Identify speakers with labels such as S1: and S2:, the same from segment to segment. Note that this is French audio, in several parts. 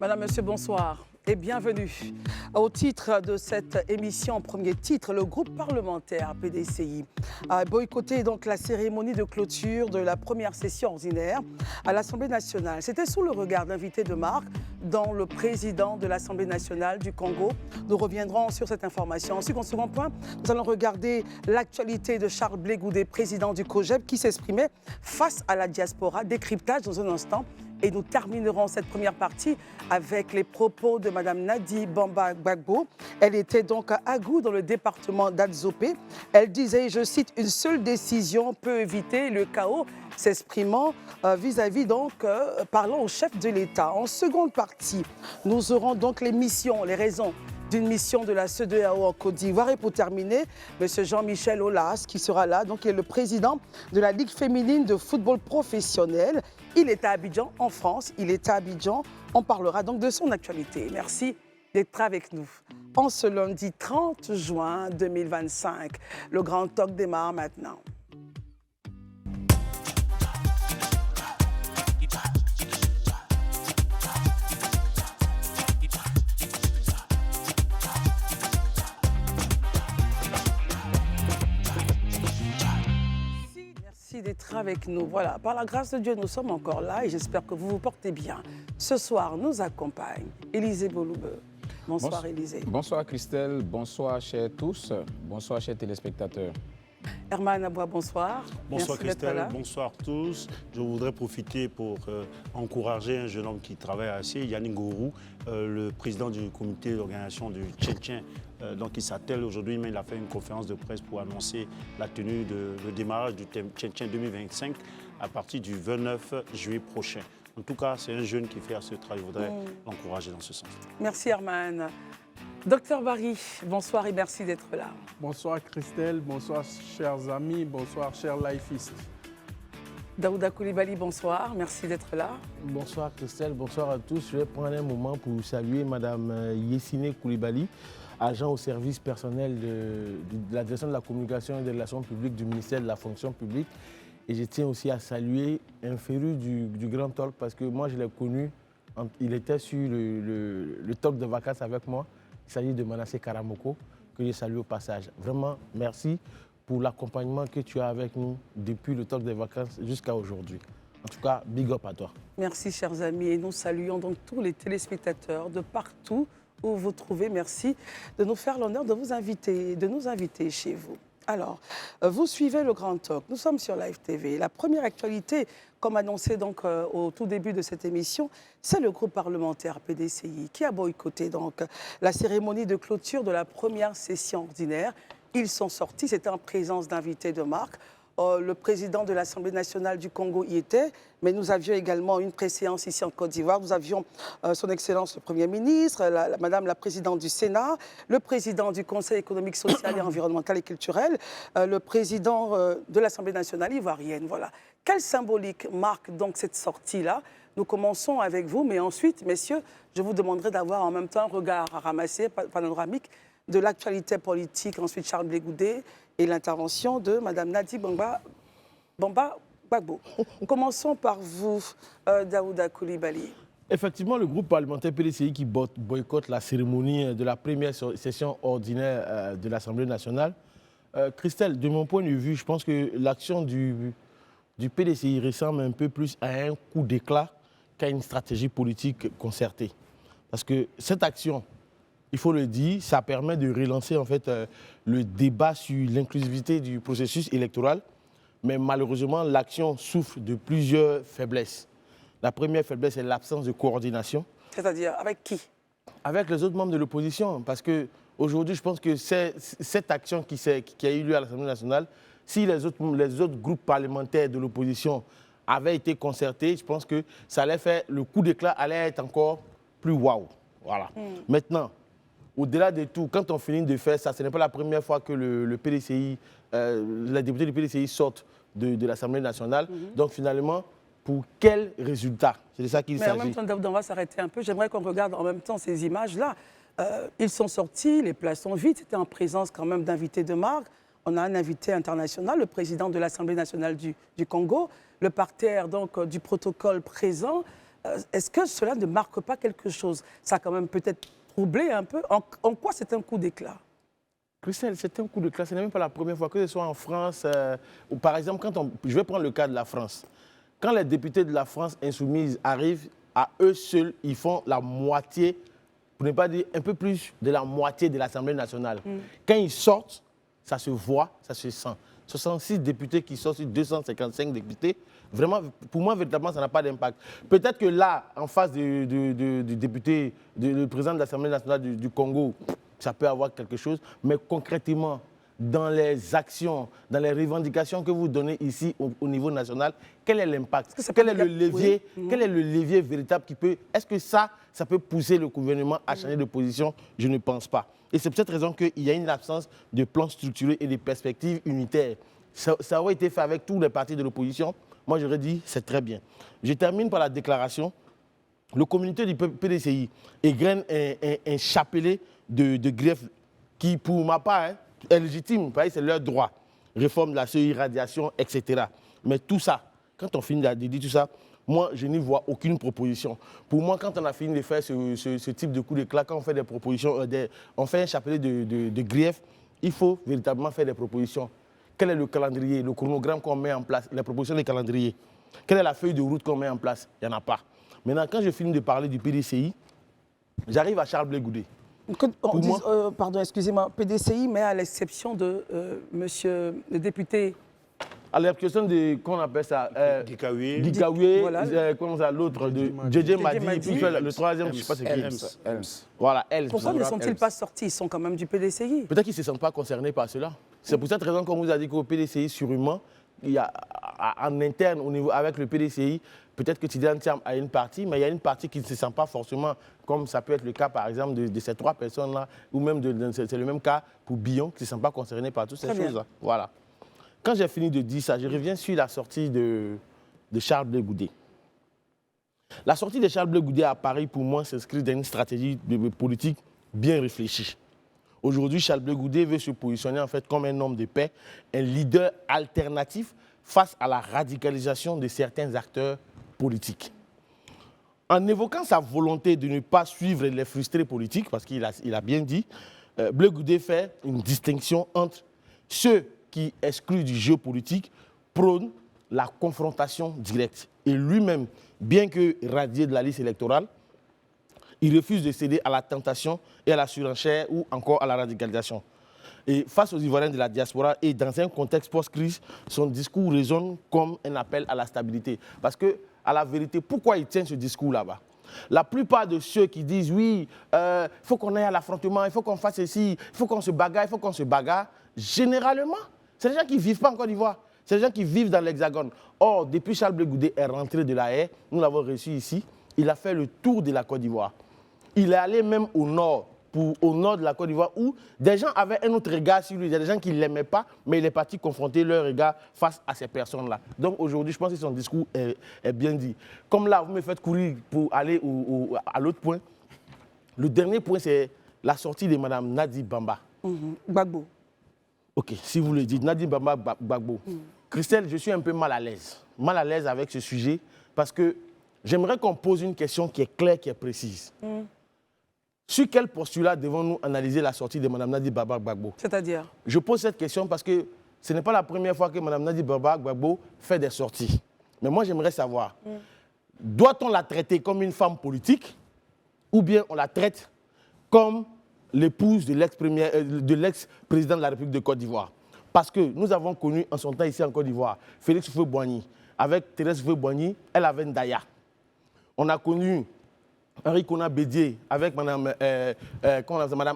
S1: Madame, Monsieur, bonsoir et bienvenue. Au titre de cette émission, premier titre, le groupe parlementaire PDCI a boycotté donc la cérémonie de clôture de la première session ordinaire à l'Assemblée nationale. C'était sous le regard d'invités de marque, dont le président de l'Assemblée nationale du Congo. Nous reviendrons sur cette information. Ensuite, en second point, nous allons regarder l'actualité de Charles Blé Goudé, président du COJEP, qui s'exprimait face à la diaspora. Décryptage dans un instant. Et nous terminerons cette première partie avec les propos de Mme Nadi Bamba-Gbagbo. Elle était donc à Agou, dans le département d'Adzopé. Elle disait, je cite, « Une seule décision peut éviter le chaos », s'exprimant vis-à-vis parlant au chef de l'État. En seconde partie, nous aurons donc les missions, les raisons d'une mission de la CEDEAO en Côte d'Ivoire. Et pour terminer, M. Jean-Michel Aulas, qui sera là, donc il est le président de la Ligue féminine de football professionnel. Il est à Abidjan, en France. Il est à Abidjan. On parlera donc de son actualité. Merci d'être avec nous. En ce lundi 30 juin 2025, le grand talk démarre maintenant. D'être avec nous. Voilà, par la grâce de Dieu, nous sommes encore là et j'espère que vous vous portez bien. Ce soir, nous accompagne Élisée Boloube. Bonsoir Élisée.
S2: Bonsoir Christelle, bonsoir chers tous, bonsoir chers téléspectateurs.
S1: Herman Aboua, bonsoir.
S3: Bonsoir Christelle, bonsoir tous. Je voudrais profiter pour encourager un jeune homme qui travaille assez, Yannick Gourou, le président du comité d'organisation du Tchétchèn. Donc il s'attelle aujourd'hui, mais il a fait une conférence de presse pour annoncer la tenue le démarrage du Tchétchèn 2025 à partir du 29 juillet prochain. En tout cas, c'est un jeune qui fait ce travail. Je voudrais l'encourager dans ce sens.
S1: Merci Herman. Docteur Barry, bonsoir et merci d'être là.
S4: Bonsoir Christelle, bonsoir chers amis, bonsoir chers lifistes.
S1: Daouda Koulibaly, bonsoir, merci d'être là.
S5: Bonsoir Christelle, bonsoir à tous. Je vais prendre un moment pour saluer Madame Yessine Koulibaly, agent au service personnel de la direction de la communication et des relations publiques du ministère de la fonction publique. Et je tiens aussi à saluer un féru du Grand Talk parce que moi je l'ai connu, il était sur le talk de vacances avec moi. Il s'agit de Manassé Karamoko, que je salue au passage. Vraiment, merci pour l'accompagnement que tu as avec nous depuis le talk des vacances jusqu'à aujourd'hui. En tout cas, big up à toi.
S1: Merci, chers amis. Et nous saluons donc tous les téléspectateurs de partout où vous trouvez. Merci de nous faire l'honneur de nous inviter chez vous. Alors, vous suivez le Grand Talk. Nous sommes sur Live TV. La première actualité, comme annoncé donc au tout début de cette émission, c'est le groupe parlementaire PDCI qui a boycotté donc la cérémonie de clôture de la première session ordinaire. Ils sont sortis, c'était en présence d'invités de marque. Le président de l'Assemblée nationale du Congo y était, mais nous avions également une préséance ici en Côte d'Ivoire. Nous avions son Excellence le Premier ministre, Madame la Présidente du Sénat, le président du Conseil économique, social et environnemental et culturel, le président de l'Assemblée nationale ivoirienne. Voilà. Quelle symbolique marque donc cette sortie-là? Nous commençons avec vous, mais ensuite, messieurs, je vous demanderai d'avoir en même temps un regard ramassé, panoramique, de l'actualité politique, ensuite Charles Blé Goudé et l'intervention de Mme Nadi Bamba-Gbagbo. Commençons par vous, Daouda Koulibaly.
S5: Effectivement, le groupe parlementaire PDCI qui boycotte la cérémonie de la première session ordinaire de l'Assemblée nationale. Christelle, de mon point de vue, je pense que l'action du PDCI ressemble un peu plus à un coup d'éclat qu'à une stratégie politique concertée. Parce que cette action, il faut le dire, ça permet de relancer en fait le débat sur l'inclusivité du processus électoral. Mais malheureusement, l'action souffre de plusieurs faiblesses. La première faiblesse est l'absence de coordination.
S1: C'est-à-dire avec qui?
S5: Avec les autres membres de l'opposition. Parce qu'aujourd'hui, je pense que cette action qui a eu lieu à l'Assemblée nationale, si les autres groupes parlementaires de l'opposition avaient été concertés, je pense que ça allait faire, le coup d'éclat allait être encore plus waouh. Voilà. Maintenant, au-delà de tout, quand on finit de faire ça, ce n'est pas la première fois que le PDCI, les députés du PDCI sortent de l'Assemblée nationale. Donc finalement, pour quel résultat? C'est de ça qu'il s'agit.
S1: Mais en même temps, on va s'arrêter un peu. J'aimerais qu'on regarde en même temps ces images-là. Ils sont sortis, les places sont vides. C'était en présence quand même d'invités de marque. On a un invité international, le président de l'Assemblée nationale du Congo, le parterre donc, du protocole présent. Est-ce que cela ne marque pas quelque chose? Ça a quand même peut-être troublé un peu. En quoi c'est un coup d'éclat?
S5: Christelle, c'est un coup de classe. Ce n'est même pas la première fois, que ce soit en France ou par exemple, je vais prendre le cas de la France. Quand les députés de la France insoumise arrivent, à eux seuls, ils font la moitié, pour ne pas dire un peu plus de la moitié de l'Assemblée nationale. Quand ils sortent, ça se voit, ça se sent. 66 députés qui sortent sur 255 députés, vraiment, pour moi, véritablement, ça n'a pas d'impact. Peut-être que là, en face du député, du président de l'Assemblée nationale du Congo, ça peut avoir quelque chose, mais concrètement, dans les actions, dans les revendications que vous donnez ici au niveau national, quel est l'impact? Quel est le levier, quel est le levier véritable qui peut... Est-ce que ça peut pousser le gouvernement à changer de position? Je ne pense pas. Et c'est pour cette raison qu'il y a une absence de plan structuré et de perspectives unitaires. Ça aurait été fait avec tous les partis de l'opposition. Moi, j'aurais dit, c'est très bien. Je termine par la déclaration. Le communiqué du PDCI égrène un chapelet de griefs qui, pour ma part, est légitime. C'est leur droit. Réforme de la CEI, radiation, etc. Mais tout ça, quand on finit de dire tout ça, moi, je n'y vois aucune proposition. Pour moi, quand on a fini de faire ce type de coup d'éclat, quand on fait des propositions, on fait un chapelet de griefs, il faut véritablement faire des propositions. Quel est le calendrier, le chronogramme qu'on met en place, les propositions des calendriers? Quelle est la feuille de route qu'on met en place? Il n'y en a pas. Maintenant, quand je finis de parler du PDCI, j'arrive à Charles Blé Goudé.
S1: Pardon, excusez-moi, PDCI, mais à l'exception de monsieur le député.
S5: À l'exception de, qu'on appelle ça,
S3: Gikawe,
S1: voilà.
S5: comment ça, l'autre, de JJ Madi, et puis le troisième, je ne sais pas c'est qui.
S2: Elms.
S5: Voilà, Elms.
S1: Pourquoi ne sont-ils pas sortis? Ils sont quand même du PDCI.
S5: Peut-être qu'ils ne se sentent pas concernés par cela. C'est pour cette raison qu'on vous a dit qu'au PDCI, sûrement, il y a en interne, au niveau, avec le PDCI, peut-être que Tidiane Thiam a une partie, mais il y a une partie qui ne se sent pas forcément, comme ça peut être le cas, par exemple, de ces trois personnes-là, ou même, c'est le même cas pour Billon, qui ne se sent pas concerné par toutes ces choses-là. Voilà. Quand j'ai fini de dire ça, je reviens sur la sortie de Charles Blé Goudé. La sortie de Charles Blé Goudé à Paris, pour moi, s'inscrit dans une stratégie politique bien réfléchie. Aujourd'hui, Charles Blé Goudé veut se positionner en fait comme un homme de paix, un leader alternatif face à la radicalisation de certains acteurs politiques. En évoquant sa volonté de ne pas suivre les frustrés politiques, parce qu'il a bien dit, Blé Goudé fait une distinction entre ceux qui excluent du jeu politique, prônent la confrontation directe. Et lui-même, bien que radié de la liste électorale, il refuse de céder à la tentation et à la surenchère ou encore à la radicalisation. Et face aux Ivoiriens de la diaspora et dans un contexte post-crise, son discours résonne comme un appel à la stabilité. Parce que, à la vérité, pourquoi il tient ce discours là-bas? La plupart de ceux qui disent oui, il faut qu'on aille à l'affrontement, il faut qu'on fasse ceci, il faut qu'on se bagarre, il faut qu'on se bagarre, généralement, c'est des gens qui ne vivent pas en Côte d'Ivoire. C'est des gens qui vivent dans l'Hexagone. Or, depuis Charles Blé Goudé est rentré de la haie, nous l'avons reçu ici, il a fait le tour de la Côte d'Ivoire. Il est allé même au nord de la Côte d'Ivoire, où des gens avaient un autre regard sur lui. Il y a des gens qui ne l'aimaient pas, mais il est parti confronter leur regard face à ces personnes-là. Donc aujourd'hui, je pense que son discours est bien dit. Comme là, vous me faites courir pour aller à l'autre point. Le dernier point, c'est la sortie de Mme Nadi Bamba.
S1: Gbagbo.
S5: Ok, si vous le dites, Nadi Bamba Gbagbo. Christelle, je suis un peu mal à l'aise avec ce sujet, parce que j'aimerais qu'on pose une question qui est claire, qui est précise. Sur quel postulat devons-nous analyser la sortie de Mme Nadi Bamba Gbagbo?
S1: C'est-à-dire?
S5: Je pose cette question parce que ce n'est pas la première fois que Mme Nadi Bamba Gbagbo fait des sorties. Mais moi, j'aimerais savoir, doit-on la traiter comme une femme politique ou bien on la traite comme l'épouse de l'ex-président de la République de Côte d'Ivoire? Parce que nous avons connu en son temps ici en Côte d'Ivoire Félix Houphouët-Boigny. Avec Thérèse Houphouët-Boigny, elle avait Ndaya. On a connu Henri Konan Bédié avec Mme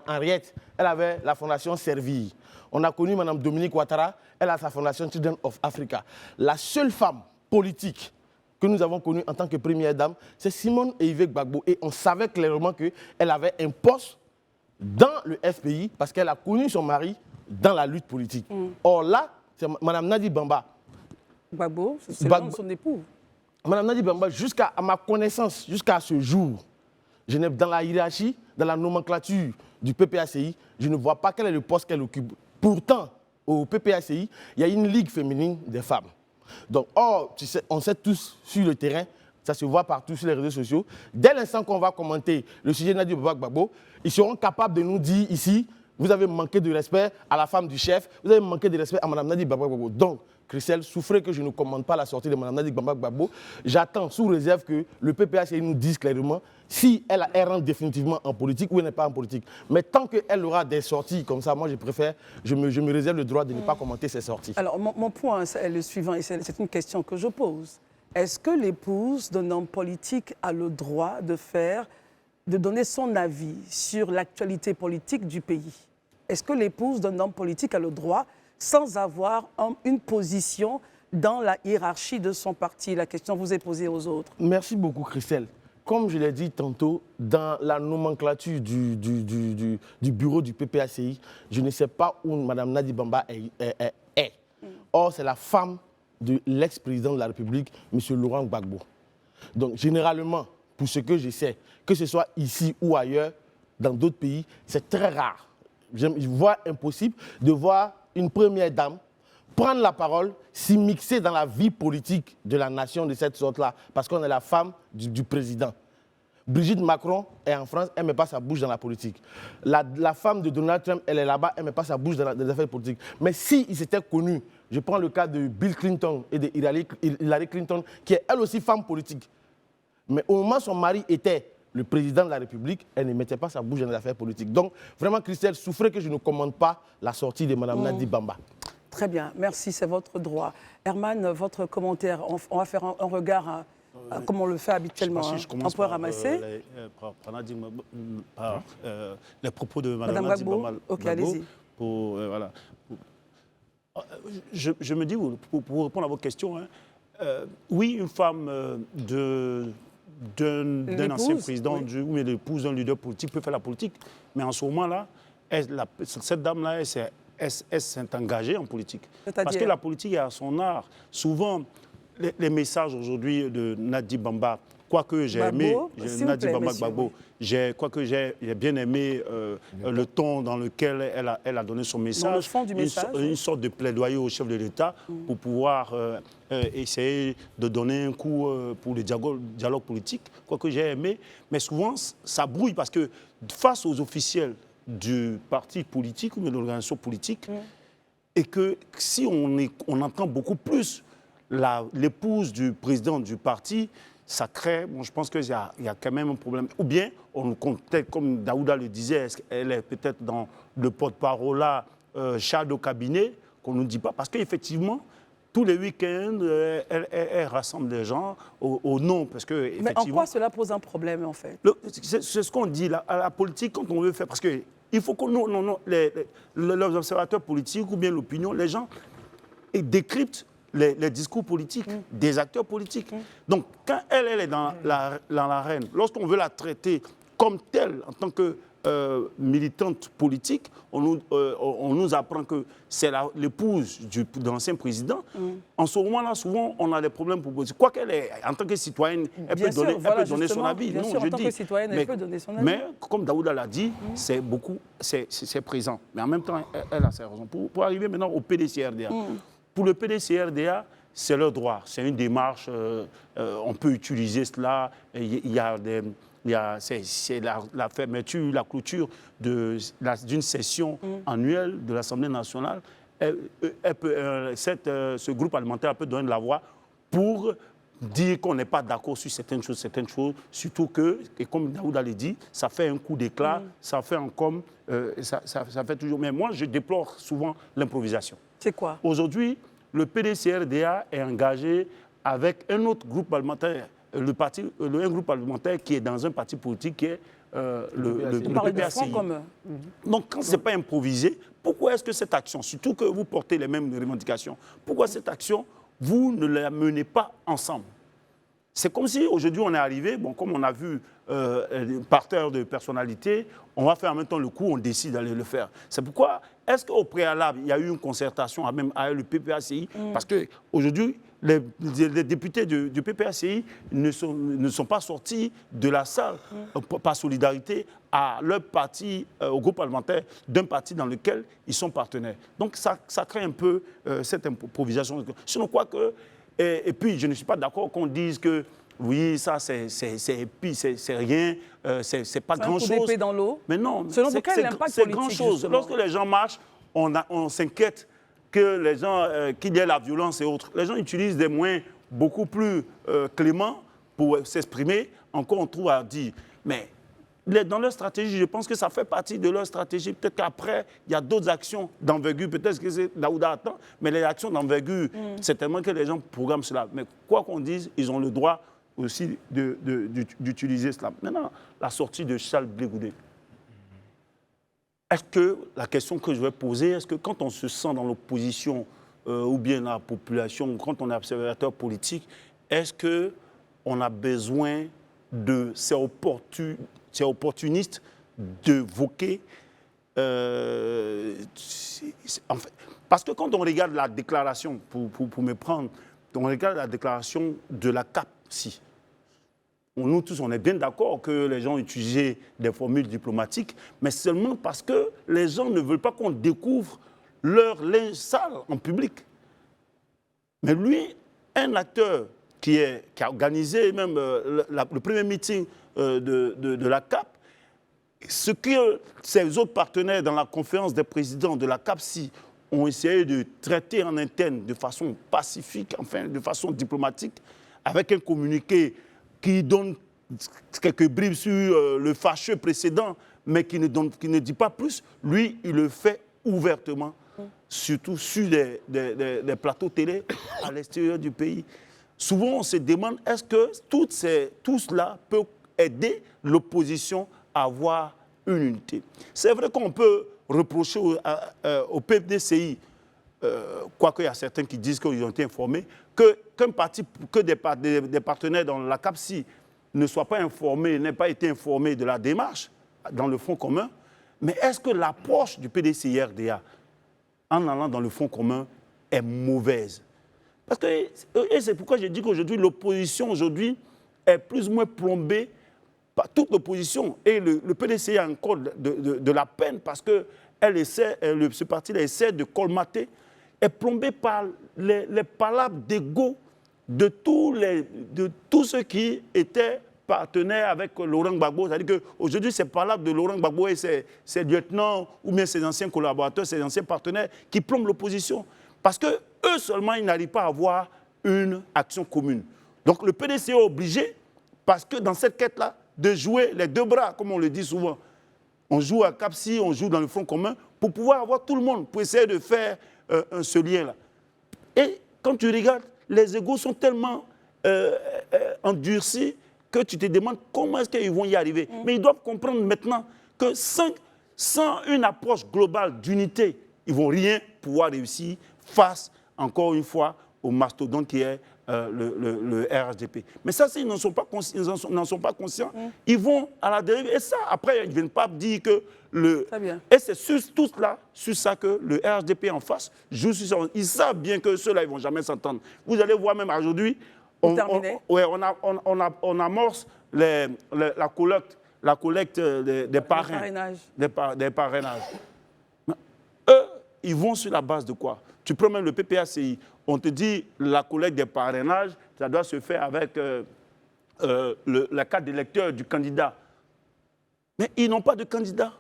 S5: Henriette, elle avait la fondation Servir. On a connu Mme Dominique Ouattara, elle a sa fondation Children of Africa. La seule femme politique que nous avons connue en tant que première dame, c'est Simone Eivée Gbagbo. Et on savait clairement qu'elle avait un poste dans le FPI parce qu'elle a connu son mari dans la lutte politique. Or là, c'est Mme Nadi Bamba.
S1: Gbagbo, c'est le nom de son époux.
S5: Mme Nadi Bamba, jusqu'à ma connaissance, jusqu'à ce jour, dans la hiérarchie, dans la nomenclature du PPACI, je ne vois pas quel est le poste qu'elle occupe. Pourtant, au PPACI, il y a une ligue féminine des femmes. Donc, or, tu sais, on sait tous sur le terrain, Ça se voit partout sur les réseaux sociaux. Dès l'instant qu'on va commenter le sujet de Nadi Baba Gbagbo, ils seront capables de nous dire ici, vous avez manqué de respect à la femme du chef, vous avez manqué de respect à Mme Nadi Baba Gbagbo. Donc, Christelle, souffrez que je ne commande pas la sortie de Mme Nadi Baba Gbagbo. J'attends sous réserve que le PPACI nous dise clairement si elle rentre définitivement en politique ou elle n'est pas en politique. Mais tant qu'elle aura des sorties comme ça, moi je préfère, je me réserve le droit de ne pas commenter ces sorties.
S1: Alors, mon point est le suivant, et c'est une question que je pose. Est-ce que l'épouse d'un homme politique a le droit de donner son avis sur l'actualité politique du pays? Est-ce que l'épouse d'un homme politique a le droit, sans avoir une position dans la hiérarchie de son parti? La question vous est posée aux autres.
S5: Merci beaucoup, Christelle. Comme je l'ai dit tantôt, dans la nomenclature du bureau du PPACI, je ne sais pas où Mme Nadi Bamba est. Or, c'est la femme de l'ex-président de la République, M. Laurent Gbagbo. Donc, généralement, pour ce que je sais, que ce soit ici ou ailleurs, dans d'autres pays, c'est très rare. Je vois impossible de voir une première dame prendre la parole, s'immiscer dans la vie politique de la nation de cette sorte-là, parce qu'on est la femme du président. Brigitte Macron est en France, elle ne met pas sa bouche dans la politique. La femme de Donald Trump, elle est là-bas, elle ne met pas sa bouche dans les affaires politiques. Mais s'ils étaient connus, je prends le cas de Bill Clinton et de Hillary Clinton, qui est elle aussi femme politique. Mais au moment où son mari était le président de la République, elle ne mettait pas sa bouche dans les affaires politiques. Donc, vraiment, Christelle, souffrez que je ne commande pas la sortie de Mme Nadi Bamba.
S1: Très bien, merci, c'est votre droit. Herman, votre commentaire, on va faire un regard comme on le fait habituellement.
S3: Je commence
S1: on peut ramasser.
S3: Les propos de Mme Nadi Bamba.
S1: Ok, allez-y.
S3: Voilà. Je me dis, pour répondre à vos questions, oui, une femme d'un ancien président ou l'épouse d'un leader politique peut faire la politique, mais en ce moment-là, cette dame-là, elle s'est engagée en politique. Parce que la politique est à son art. Souvent, les messages aujourd'hui de Nadi Bamba, quoique j'ai aimé Nadi Bamba Gbagbo, quoique j'ai bien aimé le ton dans lequel elle a donné son message,
S1: dans le fond du message,
S3: une sorte de plaidoyer au chef de l'État pour pouvoir essayer de donner un coup pour le dialogue politique, quoique j'ai aimé. Mais souvent, ça brouille parce que face aux officiels du parti politique ou de l'organisation politique, et que si on entend beaucoup plus l'épouse du président du parti, ça crée, je pense qu'il y a quand même un problème. Ou bien, peut-être comme Daouda le disait, elle est peut-être dans le porte-parole là, chat au cabinet, qu'on ne nous dit pas. Parce qu'effectivement, tous les week-ends, elle rassemble des gens au nom. Parce que,
S1: mais en quoi cela pose un problème, en fait?
S3: C'est ce qu'on dit, la politique, quand on veut faire. Parce qu'il faut que les observateurs politiques ou bien l'opinion, les gens décryptent les discours politiques des acteurs politiques. Donc, quand elle est dans l'arène, lorsqu'on veut la traiter comme telle, en tant que militante politique, on nous apprend que c'est l'épouse de l'ancien président. En ce moment-là, souvent, on a des problèmes pour poser. Quoi qu'elle est, en tant que citoyenne, elle peut donner son avis.
S1: Bien sûr, en tant que citoyenne, elle peut donner son avis.
S3: Mais, comme Daouda l'a dit, c'est présent. Mais en même temps, elle a ses raisons. Pour arriver maintenant au PDCRDA. Pour le PDCRDA, c'est leur droit. C'est une démarche, on peut utiliser cela. C'est la fermeture, la clôture d'une session annuelle de l'Assemblée nationale. Ce groupe parlementaire peut donner de la voix pour dire qu'on n'est pas d'accord sur certaines choses, surtout que, et comme Daouda l'a dit, ça fait un coup d'éclat, ça fait un com, ça fait toujours. Mais moi, je déplore souvent l'improvisation.
S1: C'est quoi?
S3: Aujourd'hui, le PDCRDA est engagé avec un autre groupe parlementaire, un groupe parlementaire qui est dans un parti politique qui est le PPACI. Donc, quand ce n'est pas improvisé, pourquoi est-ce que cette action, surtout que vous portez les mêmes revendications, pourquoi cette action, vous ne la menez pas ensemble? C'est comme si aujourd'hui on est arrivé, comme on a vu par terre de personnalité, on va faire en même temps le coup, on décide d'aller le faire. C'est pourquoi, est-ce qu'au préalable, il y a eu une concertation même avec le PPACI? Parce qu'aujourd'hui, les députés du PPACI ne sont pas sortis de la salle par solidarité à leur parti, au groupe parlementaire d'un parti dans lequel ils sont partenaires. Donc ça crée un peu cette improvisation. Sinon, quoi que... Et puis, je ne suis pas d'accord qu'on dise que oui, ça, c'est rien, c'est pas
S1: Un coup
S3: grand-chose.
S1: d'épée dans l'eau.
S3: Mais non,
S1: Selon vous, quel est l'impact
S3: c'est
S1: politique,
S3: grand-chose.
S1: justement?
S3: Lorsque les gens marchent, on s'inquiète que les gens, qu'il y ait la violence et autres. Les gens utilisent des moyens beaucoup plus cléments pour s'exprimer. Encore, on trouve à dire. Mais dans leur stratégie, je pense que ça fait partie de leur stratégie. Peut-être qu'après, il y a d'autres actions d'envergure. Peut-être que c'est Daouda attend, mais les actions d'envergure, c'est tellement que les gens programment cela. Mais quoi qu'on dise, ils ont le droit aussi d'utiliser cela. Maintenant, la sortie de Charles Blé Goudé. Est-ce que, la question que je vais poser, est-ce que quand on se sent dans l'opposition ou bien la population, quand on est observateur politique, est-ce qu'on a besoin de ces opportunistes de voquer en fait, parce que quand on regarde la déclaration, pour me prendre, on regarde la déclaration de la CAPSI. Nous tous, on est bien d'accord que les gens utilisent des formules diplomatiques, mais seulement parce que les gens ne veulent pas qu'on découvre leur linge sale en public. Mais lui, un acteur qui a organisé même le premier meeting de la CAP, ce que ses autres partenaires dans la conférence des présidents de la CAPSI ont essayé de traiter en interne de façon pacifique, enfin de façon diplomatique, avec un communiqué qui donne quelques bribes sur le fâcheux précédent, mais qui ne dit pas plus. Lui, il le fait ouvertement, surtout sur des plateaux télé à l'extérieur du pays. Souvent, on se demande, est-ce que tout cela peut aider l'opposition à avoir une unité? C'est vrai qu'on peut reprocher au PDCI, quoique il y a certains qui disent qu'ils ont été informés, que des partenaires dans la CAPSI ne soient pas informés, n'aient pas été informés de la démarche dans le Front commun. Mais est-ce que l'approche du PDCI-RDA en allant dans le Front commun est mauvaise? Parce que, et c'est pourquoi je dis qu'aujourd'hui, l'opposition aujourd'hui est plus ou moins plombée par toute l'opposition. Et le PDCI a encore de la peine parce que ce parti-là essaie de colmater, est plombé par les palabres d'ego de tous ceux qui étaient partenaires avec Laurent Gbagbo. C'est-à-dire qu'aujourd'hui, ces palabres de Laurent Gbagbo et ses lieutenants ou bien ses anciens collaborateurs, ses anciens partenaires qui plombent l'opposition. Parce qu'eux seulement, ils n'arrivent pas à avoir une action commune. Donc le PDC est obligé, parce que dans cette quête-là, de jouer les deux bras, comme on le dit souvent. On joue à CAPSI, on joue dans le Front commun, pour pouvoir avoir tout le monde, pour essayer de faire ce lien-là. Et quand tu regardes, les égos sont tellement endurcis que tu te demandes comment est-ce qu'ils vont y arriver. Mais ils doivent comprendre maintenant que sans une approche globale d'unité, ils ne vont rien pouvoir réussir face, encore une fois, au mastodonte qui est le RHDP. Mais ça, s'ils n'en sont pas conscients, ils vont à la dérive. Et ça, après, ils ne viennent pas dire que
S1: Très bien.
S3: Et c'est sur tout cela, sur ça que le RHDP en face joue sur ça. Ils savent bien que ceux-là, ils ne vont jamais s'entendre. Vous allez voir même aujourd'hui, on amorce la collecte des parrains. Des parrainages. Eux, ils vont sur la base de quoi? Tu prends même le PPACI, on te dit la collecte des parrainages, ça doit se faire avec la carte d'électeur du candidat. Mais ils n'ont pas de candidat.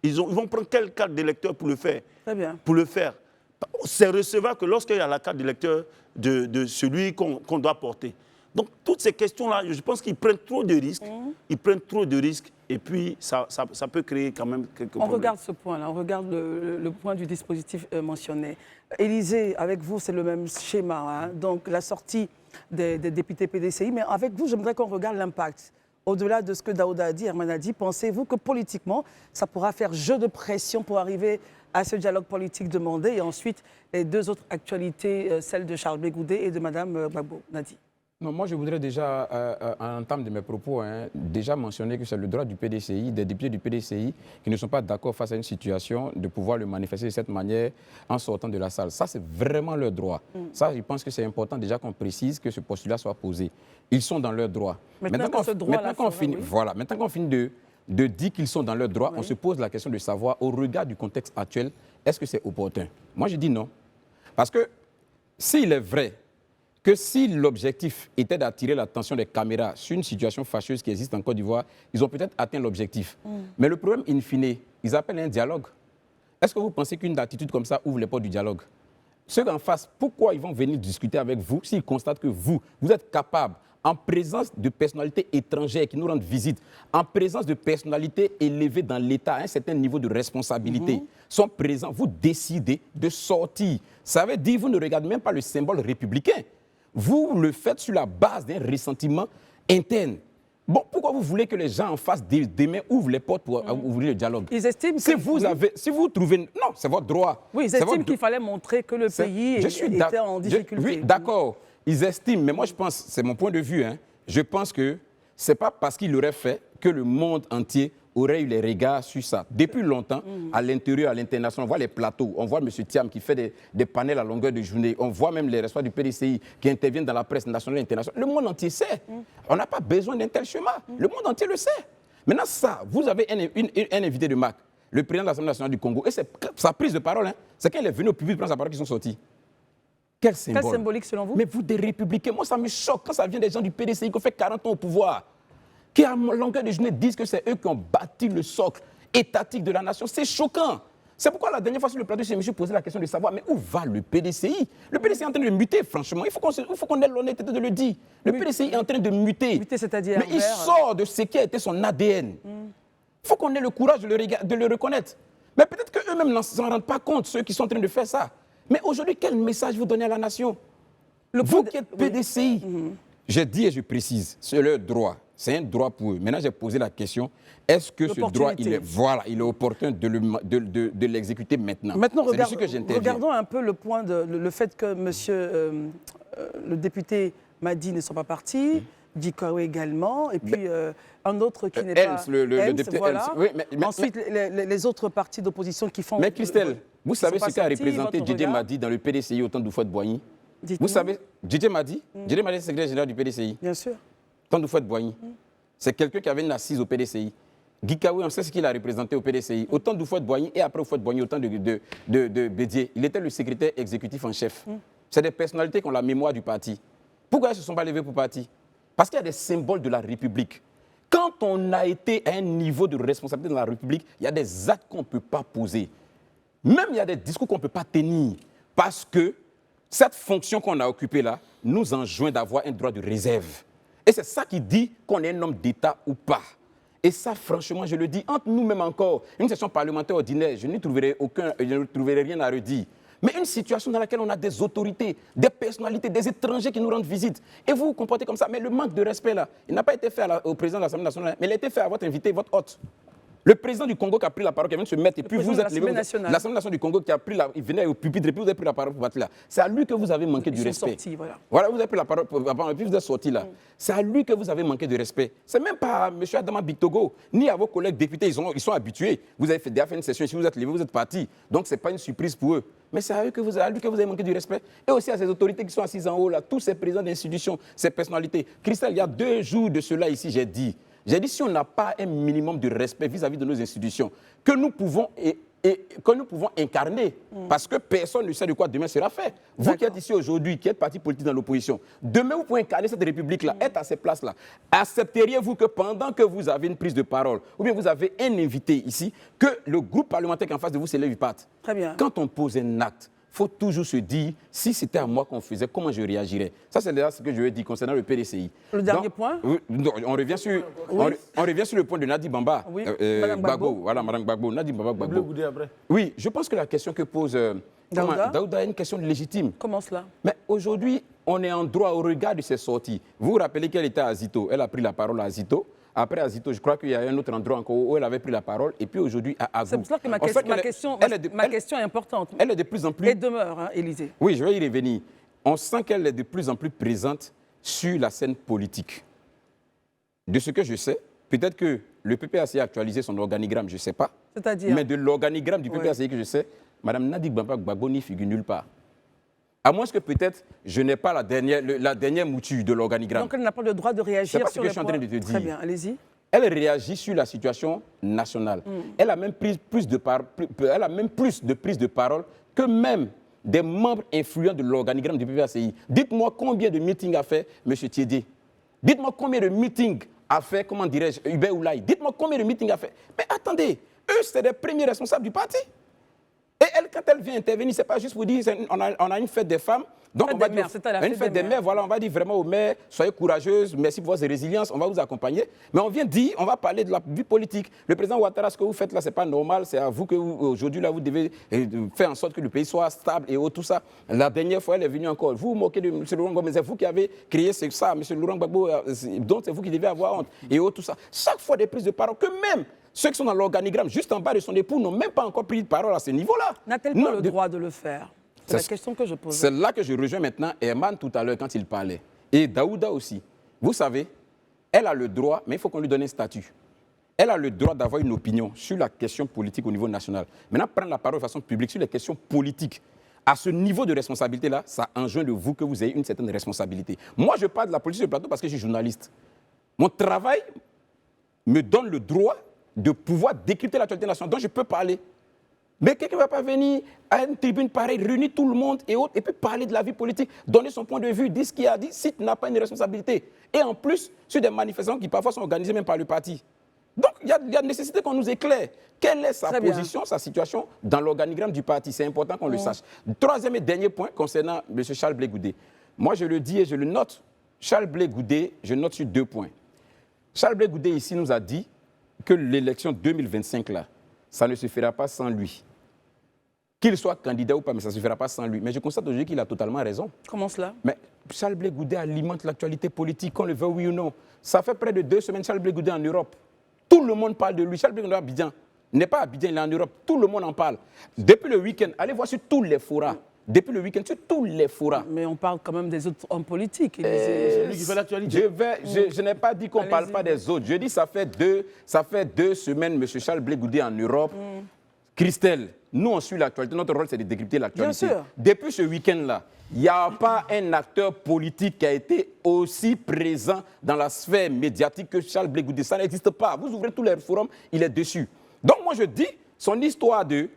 S3: Ils vont prendre quelle carte d'électeur pour le faire?
S1: Très bien.
S3: Pour le faire. C'est recevable que lorsqu'il y a la carte d'électeur de celui qu'on doit porter. Donc, toutes ces questions-là, je pense qu'ils prennent trop de risques. Ils prennent trop de risques et puis ça peut créer quand même quelques problèmes.
S1: On regarde ce point-là, on regarde le point du dispositif mentionné. Élysée, avec vous, c'est le même schéma. Hein? Donc, la sortie des députés PDCI. Mais avec vous, j'aimerais qu'on regarde l'impact. Au-delà de ce que Daouda a dit, Herman a dit, pensez-vous que politiquement, ça pourra faire jeu de pression pour arriver à ce dialogue politique demandé? Et ensuite, les deux autres actualités, celle de Charles Blé Goudé et de Mme Gbagbo. Nadi.
S2: Non, moi, je voudrais déjà, en entame de mes propos, déjà mentionner que c'est le droit du PDCI, des députés du PDCI, qui ne sont pas d'accord face à une situation, de pouvoir le manifester de cette manière en sortant de la salle. Ça, c'est vraiment leur droit. Ça, je pense que c'est important déjà qu'on précise que ce postulat soit posé. Ils sont dans leur droit. Maintenant qu'on finit, voilà, maintenant qu'on finit de dire qu'ils sont dans leur droit, on se pose la question de savoir, au regard du contexte actuel, est-ce que c'est opportun? Moi, je dis non. Parce que s'il est vrai que si l'objectif était d'attirer l'attention des caméras sur une situation fâcheuse qui existe en Côte d'Ivoire, ils ont peut-être atteint l'objectif. Mais le problème, in fine, ils appellent un dialogue. Est-ce que vous pensez qu'une attitude comme ça ouvre les portes du dialogue? Ceux en face, pourquoi ils vont venir discuter avec vous s'ils constatent que vous êtes capable, en présence de personnalités étrangères qui nous rendent visite, en présence de personnalités élevées dans l'État à un certain niveau de responsabilité, sont présents, vous décidez de sortir. Ça veut dire que vous ne regardez même pas le symbole républicain. Vous le faites sur la base d'un ressentiment interne. Bon, pourquoi vous voulez que les gens en face demain ouvrent les portes pour ouvrir le dialogue?
S1: Ils estiment
S2: si vous trouvez... Non, c'est votre droit.
S1: Oui, ils estiment qu'il fallait montrer que le pays était en difficulté.
S2: Oui, d'accord. Ils estiment, mais moi je pense, c'est mon point de vue, hein, je pense que ce n'est pas parce qu'ils l'auraient fait que le monde entier aurait eu les regards sur ça. Depuis longtemps, à l'intérieur, à l'international, on voit les plateaux, on voit M. Thiam qui fait des panels à longueur de journée, on voit même les responsables du PDCI qui interviennent dans la presse nationale et internationale. Le monde entier sait. On n'a pas besoin d'un tel schéma. Le monde entier le sait. Maintenant, ça, vous avez un invité de marque, le président de l'Assemblée nationale du Congo, et c'est sa prise de parole, hein, c'est quand il est venu au public prendre sa parole qu'ils sont sortis. Quel symbole?
S1: Quel symbolique selon vous?
S2: Mais vous, des républicains, moi ça me choque quand ça vient des gens du PDCI qui ont fait 40 ans au pouvoir, qui à longueur de journée disent que c'est eux qui ont bâti le socle étatique de la nation. C'est choquant. C'est pourquoi la dernière fois sur le plateau, je me suis posé la question de savoir, mais où va le PDCI? Le PDCI est en train de muter, franchement. Il faut qu'on ait l'honnêteté de le dire. Le PDCI est en train de muter.
S1: Muter, c'est-à-dire
S2: mais il sort de ce qui a été son ADN. Il faut qu'on ait le courage de le reconnaître. Mais peut-être qu'eux-mêmes ne s'en rendent pas compte, ceux qui sont en train de faire ça. Mais aujourd'hui, quel message vous donnez à la nation? Vous qui êtes PDCI, j'ai dit et je précise, c'est leur droit. C'est un droit pour eux. Maintenant, j'ai posé la question, est-ce que ce droit, il est opportun de l'exécuter maintenant?
S1: Maintenant, regardons un peu le fait que le député Madi ne soit pas parti, Dikawe également, et puis un autre qui n'est pas...
S2: le député
S1: voilà.
S2: Oui,
S1: ensuite, les autres partis d'opposition qui font...
S2: Mais Christelle, vous savez ce qu'a représenté Didier Madi dans le PDCI au temps d'Houphouët-Boigny? Vous savez, Didier Madi, c'est le secrétaire général du PDCI.
S1: Bien sûr.
S2: Au temps d'Houphouët-Boigny. C'est quelqu'un qui avait une assise au PDCI. Guikawe, on sait ce qu'il a représenté au PDCI. Au temps d'Houphouët-Boigny et après Houphouët-Boigny, au temps de Bédié. Il était le secrétaire exécutif en chef. C'est des personnalités qui ont la mémoire du parti. Pourquoi elles ne se sont pas levées pour parti? Parce qu'il y a des symboles de la République. Quand on a été à un niveau de responsabilité dans la République, il y a des actes qu'on ne peut pas poser. Même il y a des discours qu'on ne peut pas tenir. Parce que cette fonction qu'on a occupée là nous enjoint d'avoir un droit de réserve. Et c'est ça qui dit qu'on est un homme d'État ou pas. Et ça, franchement, je le dis, entre nous-mêmes encore, une session parlementaire ordinaire, je ne trouverai rien à redire. Mais une situation dans laquelle on a des autorités, des personnalités, des étrangers qui nous rendent visite. Et vous vous comportez comme ça. Mais le manque de respect, là, il n'a pas été fait au président de l'Assemblée nationale, mais il a été fait à votre invité, votre hôte. Le président du Congo qui a pris la parole, qui vient de se mettre, et puis vous êtes levé. L'Assemblée nationale du Congo qui a pris il venait au pupitre, et puis vous avez pris la parole pour battre là. C'est à lui que vous avez manqué du respect.
S1: Sortis, voilà.
S2: Voilà, vous avez pris la parole, et puis vous êtes sorti là. C'est à lui que vous avez manqué de respect. C'est même pas à M. Adama Bictogo, ni à vos collègues députés, ils sont habitués. Vous avez déjà fait une session ici, vous êtes levé, vous êtes parti. Donc ce n'est pas une surprise pour eux. Mais c'est à lui que vous avez manqué du respect. Et aussi à ces autorités qui sont assises en haut là, tous ces présidents d'institutions, ces personnalités. Christelle, il y a 2 jours de cela ici, j'ai dit, si on n'a pas un minimum de respect vis-à-vis de nos institutions, que nous pouvons incarner, parce que personne ne sait de quoi demain sera fait. Vous qui êtes ici aujourd'hui, qui êtes parti politique dans l'opposition, demain vous pouvez incarner cette République-là, être à ces places-là. Accepteriez-vous que pendant que vous avez une prise de parole, ou bien vous avez un invité ici, que le groupe parlementaire qui est en face de vous se lève et parte?
S1: Très bien.
S2: Quand on pose un acte, il faut toujours se dire, si c'était à moi qu'on faisait, comment je réagirais? Ça, c'est déjà ce que je vais dire concernant le PDCI.
S1: Le dernier point?
S2: On revient sur le point de Nadi Bamba.
S1: Oui,
S2: Gbagbo. Voilà, Mme Gbagbo. Nadi Bamba Gbagbo. Oui, je pense que la question que pose Daouda est une question légitime.
S1: Comment cela? Mais
S2: aujourd'hui, on est en droit au regard de ses sorties. Vous vous rappelez qu'elle était à Azito. Elle a pris la parole à Azito. Après Azito, je crois qu'il y a un autre endroit encore où elle avait pris la parole. Et puis aujourd'hui, à Agou.
S1: C'est pour ça que ma question est importante.
S2: Elle est de plus en plus...
S1: Et demeure, Élysée.
S2: Oui, je vais y revenir. On sent qu'elle est de plus en plus présente sur la scène politique. De ce que je sais, peut-être que le PPACI a actualisé son organigramme, je ne sais pas.
S1: C'est-à-dire?
S2: Mais de l'organigramme du PPACI que je sais, Mme Nadi Bamba Gbagbo n'y figure nulle part. À moins que peut-être je n'ai pas la dernière mouture de l'organigramme.
S1: Donc elle n'a pas le droit de réagir sur les points. C'est ce que je suis en train de te dire.
S2: Très bien, allez-y. Elle réagit sur la situation nationale. Elle a même plus de prise de parole que même des membres influents de l'organigramme du PPACI. Dites-moi combien de meetings a fait M. Thiédié. Dites-moi combien de meetings a fait, comment dirais-je, Hubert Oulaye. Dites-moi combien de meetings a fait. Mais attendez, eux, c'est les premiers responsables du parti. Et elle, quand elle vient intervenir, ce n'est pas juste pour dire on a une fête des femmes. Donc, on va dire, une fête des mères, voilà, on va dire vraiment aux mères, soyez courageuses, merci pour votre résilience, on va vous accompagner. Mais on vient dire, on va parler de la vie politique. Le président Ouattara, ce que vous faites là, ce n'est pas normal, c'est à vous que aujourd'hui, là, vous devez faire en sorte que le pays soit stable et tout ça. La dernière fois, elle est venue encore. Vous vous moquez de M. Laurent Gbagbo, mais c'est vous qui avez créé ça, M. Laurent Gbagbo, donc c'est vous qui devez avoir honte et tout ça. Chaque fois, des prises de parole, que même ceux qui sont dans l'organigramme, juste en bas de son époux, n'ont même pas encore pris de parole à ce niveau-là.
S1: N'a-t-elle pas le droit de le faire? C'est la question que je pose.
S2: C'est là que je rejoins maintenant Herman tout à l'heure quand il parlait. Et Daouda aussi. Vous savez, elle a le droit, mais il faut qu'on lui donne un statut. Elle a le droit d'avoir une opinion sur la question politique au niveau national. Maintenant, prendre la parole de façon publique sur les questions politiques. À ce niveau de responsabilité-là, ça enjoint de vous que vous ayez une certaine responsabilité. Moi, je parle de la politique sur le plateau parce que je suis journaliste. Mon travail me donne le droit de pouvoir décrypter l'actualité nationale dont je peux parler. Mais quelqu'un ne va pas venir à une tribune pareille, réunir tout le monde et autres, et puis parler de la vie politique, donner son point de vue, dire ce qu'il a dit, si tu n'as pas une responsabilité. Et en plus, sur des manifestations qui parfois sont organisées même par le parti. Donc, il y a nécessité qu'on nous éclaire. Quelle est sa position, sa situation dans l'organigramme du parti? C'est important qu'on le sache. Troisième et dernier point concernant M. Charles Blé Goudé. Moi, je le dis et je le note. Charles Blé Goudé, je note sur 2 points. Charles Blé Goudé, ici, nous a dit que l'élection 2025, là, ça ne se fera pas sans lui. Qu'il soit candidat ou pas, mais ça ne se fera pas sans lui. Mais je constate aujourd'hui qu'il a totalement raison.
S1: Comment cela?
S2: Mais Charles Blé Goudé alimente l'actualité politique, qu'on le veut oui ou non. Ça fait près de 2 semaines, Charles Blé Goudé en Europe. Tout le monde parle de lui. Charles Blé Goudé à Abidjan. Il n'est pas à Abidjan, il est en Europe. Tout le monde en parle. Depuis le week-end, allez voir sur tous les forats. Depuis le week-end, sur tous les forats.
S1: Mais on parle quand même des autres hommes politiques.
S5: C'est lui qui fait l'actualité.
S2: Je n'ai pas dit qu'on ne parle pas des autres. Je dis ça fait deux semaines, M. Charles Blé Goudé en Europe. Christelle, nous, on suit l'actualité. Notre rôle, c'est de décrypter l'actualité.
S1: Bien sûr.
S2: Depuis ce week-end-là, il n'y a pas un acteur politique qui a été aussi présent dans la sphère médiatique que Charles Blé Goudé. Ça n'existe pas. Vous ouvrez tous les forums, il est dessus. Donc, moi, je dis, son histoire de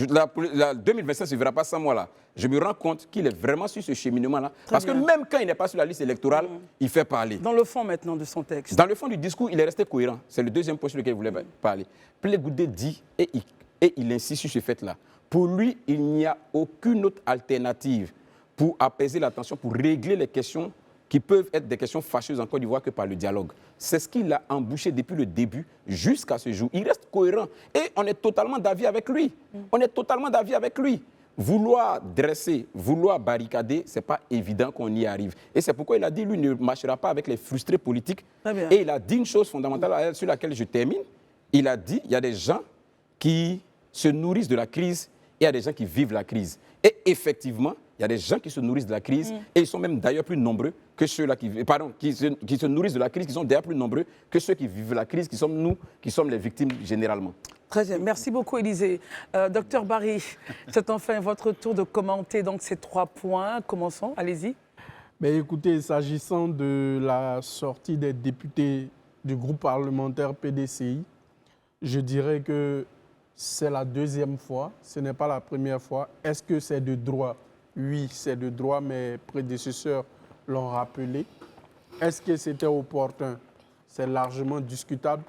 S2: la 2025 ne se verra pas sans moi là. Je me rends compte qu'il est vraiment sur ce cheminement-là. Parce que même quand il n'est pas sur la liste électorale, il fait parler.
S1: Dans le fond maintenant de son texte.
S2: Dans le fond du discours, il est resté cohérent. C'est le deuxième point sur lequel il voulait parler. Blé Goudé dit, et il insiste sur ce fait-là. Pour lui, il n'y a aucune autre alternative pour apaiser la tension, pour régler les questions qui peuvent être des questions fâcheuses en Côte d'Ivoire que par le dialogue. C'est ce qu'il a embouché depuis le début jusqu'à ce jour. Il reste cohérent et on est totalement d'avis avec lui. On est totalement d'avis avec lui. Vouloir dresser, vouloir barricader, ce n'est pas évident qu'on y arrive. Et c'est pourquoi il a dit, lui, ne marchera pas avec les frustrés politiques. Et il a dit une chose fondamentale sur laquelle je termine. Il a dit, il y a des gens qui se nourrissent de la crise et il y a des gens qui vivent la crise. Et effectivement, il y a des gens qui se nourrissent de la crise et ils sont même d'ailleurs plus nombreux que ceux-là qui se nourrissent de la crise, qui sont d'ailleurs plus nombreux que ceux qui vivent la crise, qui sommes nous, qui sommes les victimes généralement.
S1: Très bien. Merci beaucoup, Élisée. Docteur Barry, c'est enfin votre tour de commenter donc, ces 3 points. Commençons, allez-y.
S4: Mais écoutez, s'agissant de la sortie des députés du groupe parlementaire PDCI, je dirais que c'est la 2e fois, ce n'est pas la première fois. Est-ce que c'est de droit? Oui, c'est de droit, mes prédécesseurs l'ont rappelé. Est-ce que c'était opportun? C'est largement discutable,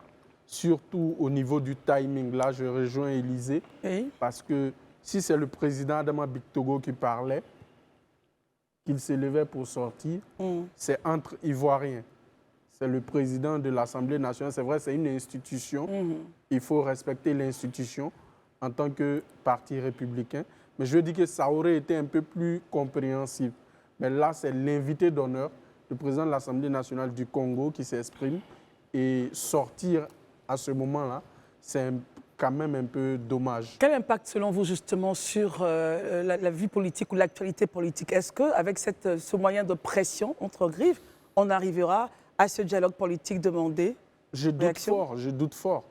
S4: surtout au niveau du timing. Là, je rejoins Élisée, parce que si c'est le président Adama Bictogo qui parlait, qu'il se levait pour sortir, c'est entre Ivoiriens. C'est le président de l'Assemblée nationale. C'est vrai, c'est une institution. Il faut respecter l'institution en tant que parti républicain. Mais je dis que ça aurait été un peu plus compréhensible. Mais là, c'est l'invité d'honneur, le président de l'Assemblée nationale du Congo qui s'exprime. Et sortir à ce moment-là, c'est quand même un peu dommage.
S1: Quel impact, selon vous, justement, sur la vie politique ou l'actualité politique? Est-ce qu'avec ce moyen de pression entre griffes, on arrivera à ce dialogue politique demandé?
S4: Je doute fort.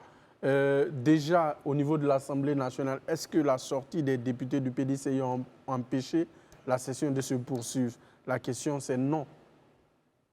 S4: Déjà, au niveau de l'Assemblée nationale, est-ce que la sortie des députés du PDCI a empêché la session de se poursuivre? La question, c'est non.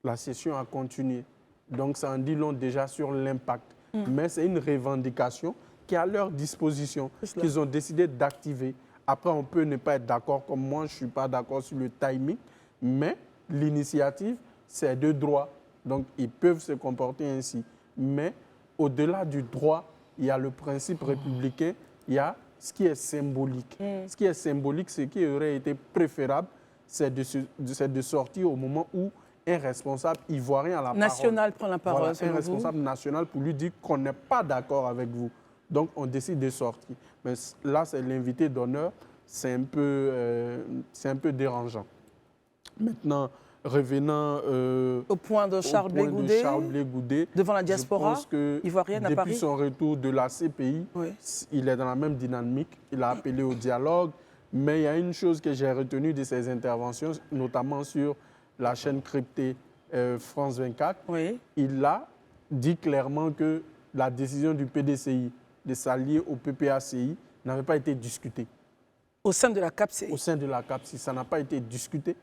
S4: La session a continué. Donc, ça en dit long déjà sur l'impact. Mais c'est une revendication qui est à leur disposition, qu'ils ont décidé d'activer Après, on peut ne pas être d'accord comme moi, je ne suis pas d'accord sur le timing, mais l'initiative, c'est de droit. Donc, ils peuvent se comporter ainsi. Mais au-delà du droit, il y a le principe républicain, il y a ce qui est symbolique. Ce qui est symbolique, ce qui aurait été préférable, c'est de sortir au moment où un responsable ivoirien à la
S1: National prend la parole,
S4: voilà,
S1: selon
S4: un responsable national pour lui dire qu'on n'est pas d'accord avec vous. Donc, on décide de sortir. Mais là, c'est l'invité d'honneur. C'est un peu dérangeant. Maintenant, revenant
S1: au point de Charles Blé Goudé, devant la diaspora
S4: je pense que
S1: ivoirienne à Paris.
S4: depuis son retour de la CPI,
S1: Oui.
S4: il est dans la même dynamique. Il a appelé au dialogue. Mais il y a une chose que j'ai retenue de ses interventions, notamment sur la chaîne cryptée France 24.
S1: Oui.
S4: Il a dit clairement que la décision du PDCI de s'allier au PPACI n'avait pas été discutée.
S1: Au sein de la CAPCI.
S4: Au sein de la CAPCI, ça n'a pas été discuté.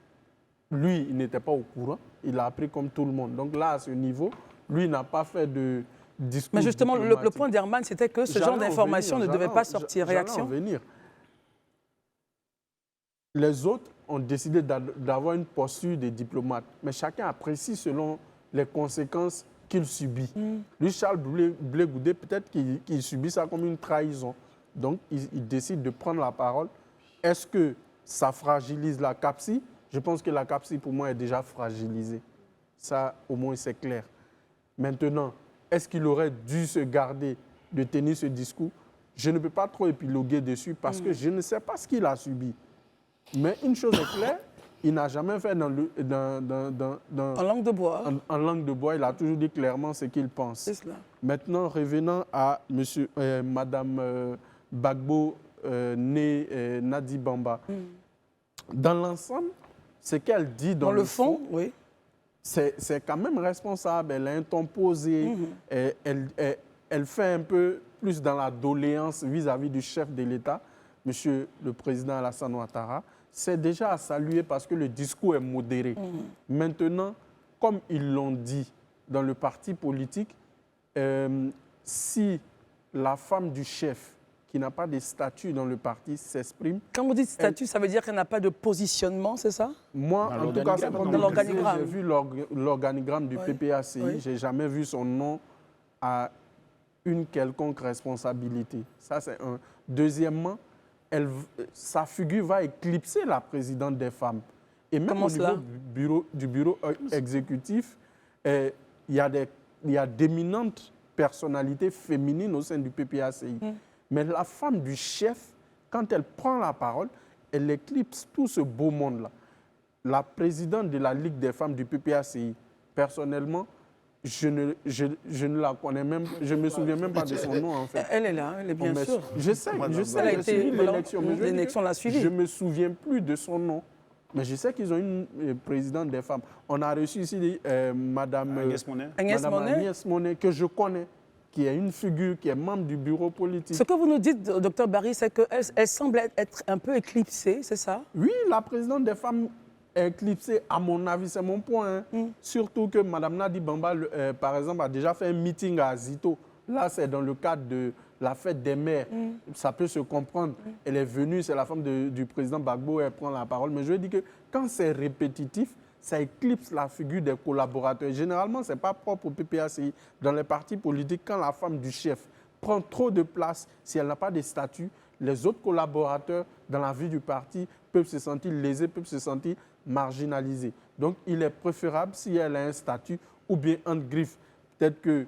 S4: Lui, il n'était pas au courant. Il a appris comme tout le monde. Donc là, à ce niveau, lui n'a pas fait de discours.
S1: Mais justement, le
S4: diplomatique.
S1: point d'Herman, c'était que ce genre d'information ne devait pas sortir. Réaction?
S4: Venir. Les autres ont décidé d'avoir une posture de diplomate. Mais chacun apprécie selon les conséquences qu'il subit. Lui, Charles Blé Goudé, peut-être qu'il subit ça comme une trahison. Donc, il décide de prendre la parole. Est-ce que ça fragilise la CAPCI? Je pense que la CAPCI, pour moi, est déjà fragilisée. Ça, au moins, c'est clair. Maintenant, est-ce qu'il aurait dû se garder de tenir ce discours? Je ne peux pas trop épiloguer dessus parce que je ne sais pas ce qu'il a subi. Mais une chose est claire, il n'a jamais fait en
S1: langue de bois.
S4: En langue de bois, il a toujours dit clairement ce qu'il pense.
S1: C'est cela.
S4: Maintenant, revenant à Madame Gbagbo, née Nadi Bamba, dans l'ensemble, ce qu'elle dit dans
S1: le fond, oui.
S4: C'est quand même responsable. Elle a un ton posé. Elle fait un peu plus dans la doléance vis-à-vis du chef de l'État, Monsieur le Président Alassane Ouattara. C'est déjà à saluer parce que le discours est modéré. Maintenant, comme ils l'ont dit dans le parti politique, si la femme du chef qui n'a pas de statut dans le parti s'exprime.
S1: Quand vous dites statut, ça veut dire qu'elle n'a pas de positionnement, c'est ça?
S4: Moi, en tout cas,
S1: dans l'organigramme.
S4: J'ai vu l'organigramme du PPACI.
S1: Oui.
S4: Je n'ai jamais vu son nom à une quelconque responsabilité. Ça, c'est un. Deuxièmement, sa figure va éclipser la présidente des femmes. Et même
S1: Comment
S4: au
S1: cela?
S4: niveau du bureau exécutif, il y a d'éminentes personnalités féminines au sein du PPACI. Mais la femme du chef, quand elle prend la parole, elle éclipse tout ce beau monde-là. La présidente de la Ligue des femmes du PPACI, personnellement, je ne la connais même, je ne me souviens même pas de son nom en fait.
S1: Elle est là, elle est bien sûre.
S4: Je sais,
S1: Elle a
S4: j'ai
S1: été,
S4: suivi l'élection, mais
S1: l'élection l'a suivi.
S4: je ne me souviens plus de son nom. Mais je sais qu'ils ont une présidente des femmes. On a reçu ici Madame Agnès Monet, que je connais, qui est une figure, qui est membre du bureau politique.
S1: Ce que vous nous dites, Dr Barry, c'est qu'elle semble être un peu éclipsée, c'est ça?
S4: Oui, la présidente des femmes est éclipsée, à mon avis, c'est mon point. Surtout que Mme Nadi Bamba, par exemple, a déjà fait un meeting à Zito. Là, c'est dans le cadre de la fête des mères. Ça peut se comprendre. Elle est venue, c'est la femme du président Gbagbo, elle prend la parole. Mais je dis que quand c'est répétitif, ça éclipse la figure des collaborateurs. Généralement, ce n'est pas propre au PPACI. Dans les partis politiques, quand la femme du chef prend trop de place, si elle n'a pas de statut, les autres collaborateurs dans la vie du parti peuvent se sentir lésés, peuvent se sentir marginalisés. Donc, il est préférable, si elle a un statut, ou bien entre griffes, peut-être que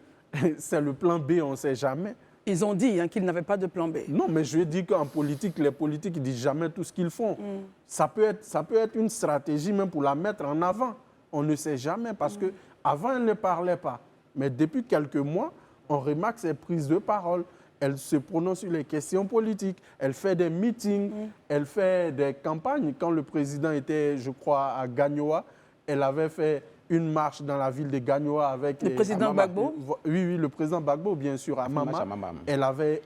S4: c'est le plan B, on ne sait jamais.
S1: Ils ont dit qu'ils n'avaient pas de plan B.
S4: Non, mais je dis qu'en politique, les politiques ne disent jamais tout ce qu'ils font. Ça peut être une stratégie même pour la mettre en avant. On ne sait jamais parce qu'avant, elle ne parlait pas. Mais depuis quelques mois, on remarque ses prises de parole. Elle se prononce sur les questions politiques. Elle fait des meetings, elle fait des campagnes. Quand le président était, je crois, à Gagnoa, elle avait fait une marche dans la ville de Gagnoa avec...
S1: Le président Gbagbo?
S4: Oui, le président Gbagbo, bien sûr, à Mama. Elle avait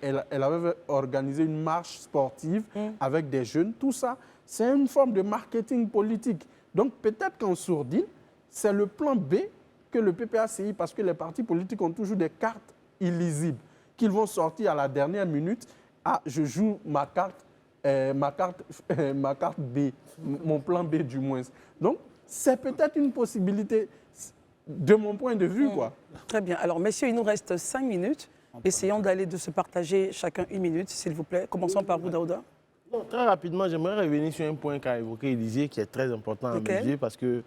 S4: organisé une marche sportive avec des jeunes. Tout ça, c'est une forme de marketing politique. Donc peut-être qu'en sourdine, c'est le plan B que le PPACI, parce que les partis politiques ont toujours des cartes illisibles, qu'ils vont sortir à la dernière minute. Ah, je joue ma carte ma carte B, mon plan B du moins. Donc, c'est peut-être une possibilité de mon point de vue, quoi.
S1: Très bien. Alors, messieurs, il nous reste 5 minutes. Essayons de se partager chacun 1 minute, s'il vous plaît. Commençons par vous, Daouda.
S5: Bon, très rapidement, j'aimerais revenir sur un point qu'a évoqué Élisée, qui est très important à mes yeux, parce que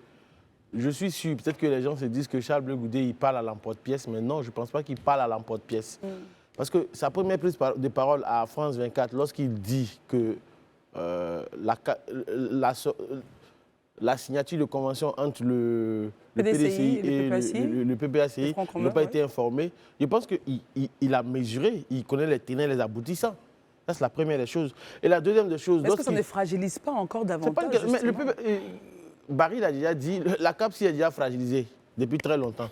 S5: je suis sûr, peut-être que les gens se disent que Charles Blé Goudé, il parle à l'emporte-pièce, mais non, je ne pense pas qu'il parle à l'emporte-pièce. Parce que sa première prise de parole à France 24, lorsqu'il dit que la signature de convention entre le PDCI et le PPACI n'a pas été informé, je pense qu'il a mesuré, il connaît les tenants et les aboutissants. Ça, c'est la première des choses. Et la deuxième des choses...
S1: Est-ce que ça ne fragilise pas encore davantage?
S5: Barry l'a déjà dit, la CAPSI est déjà fragilisée depuis très longtemps.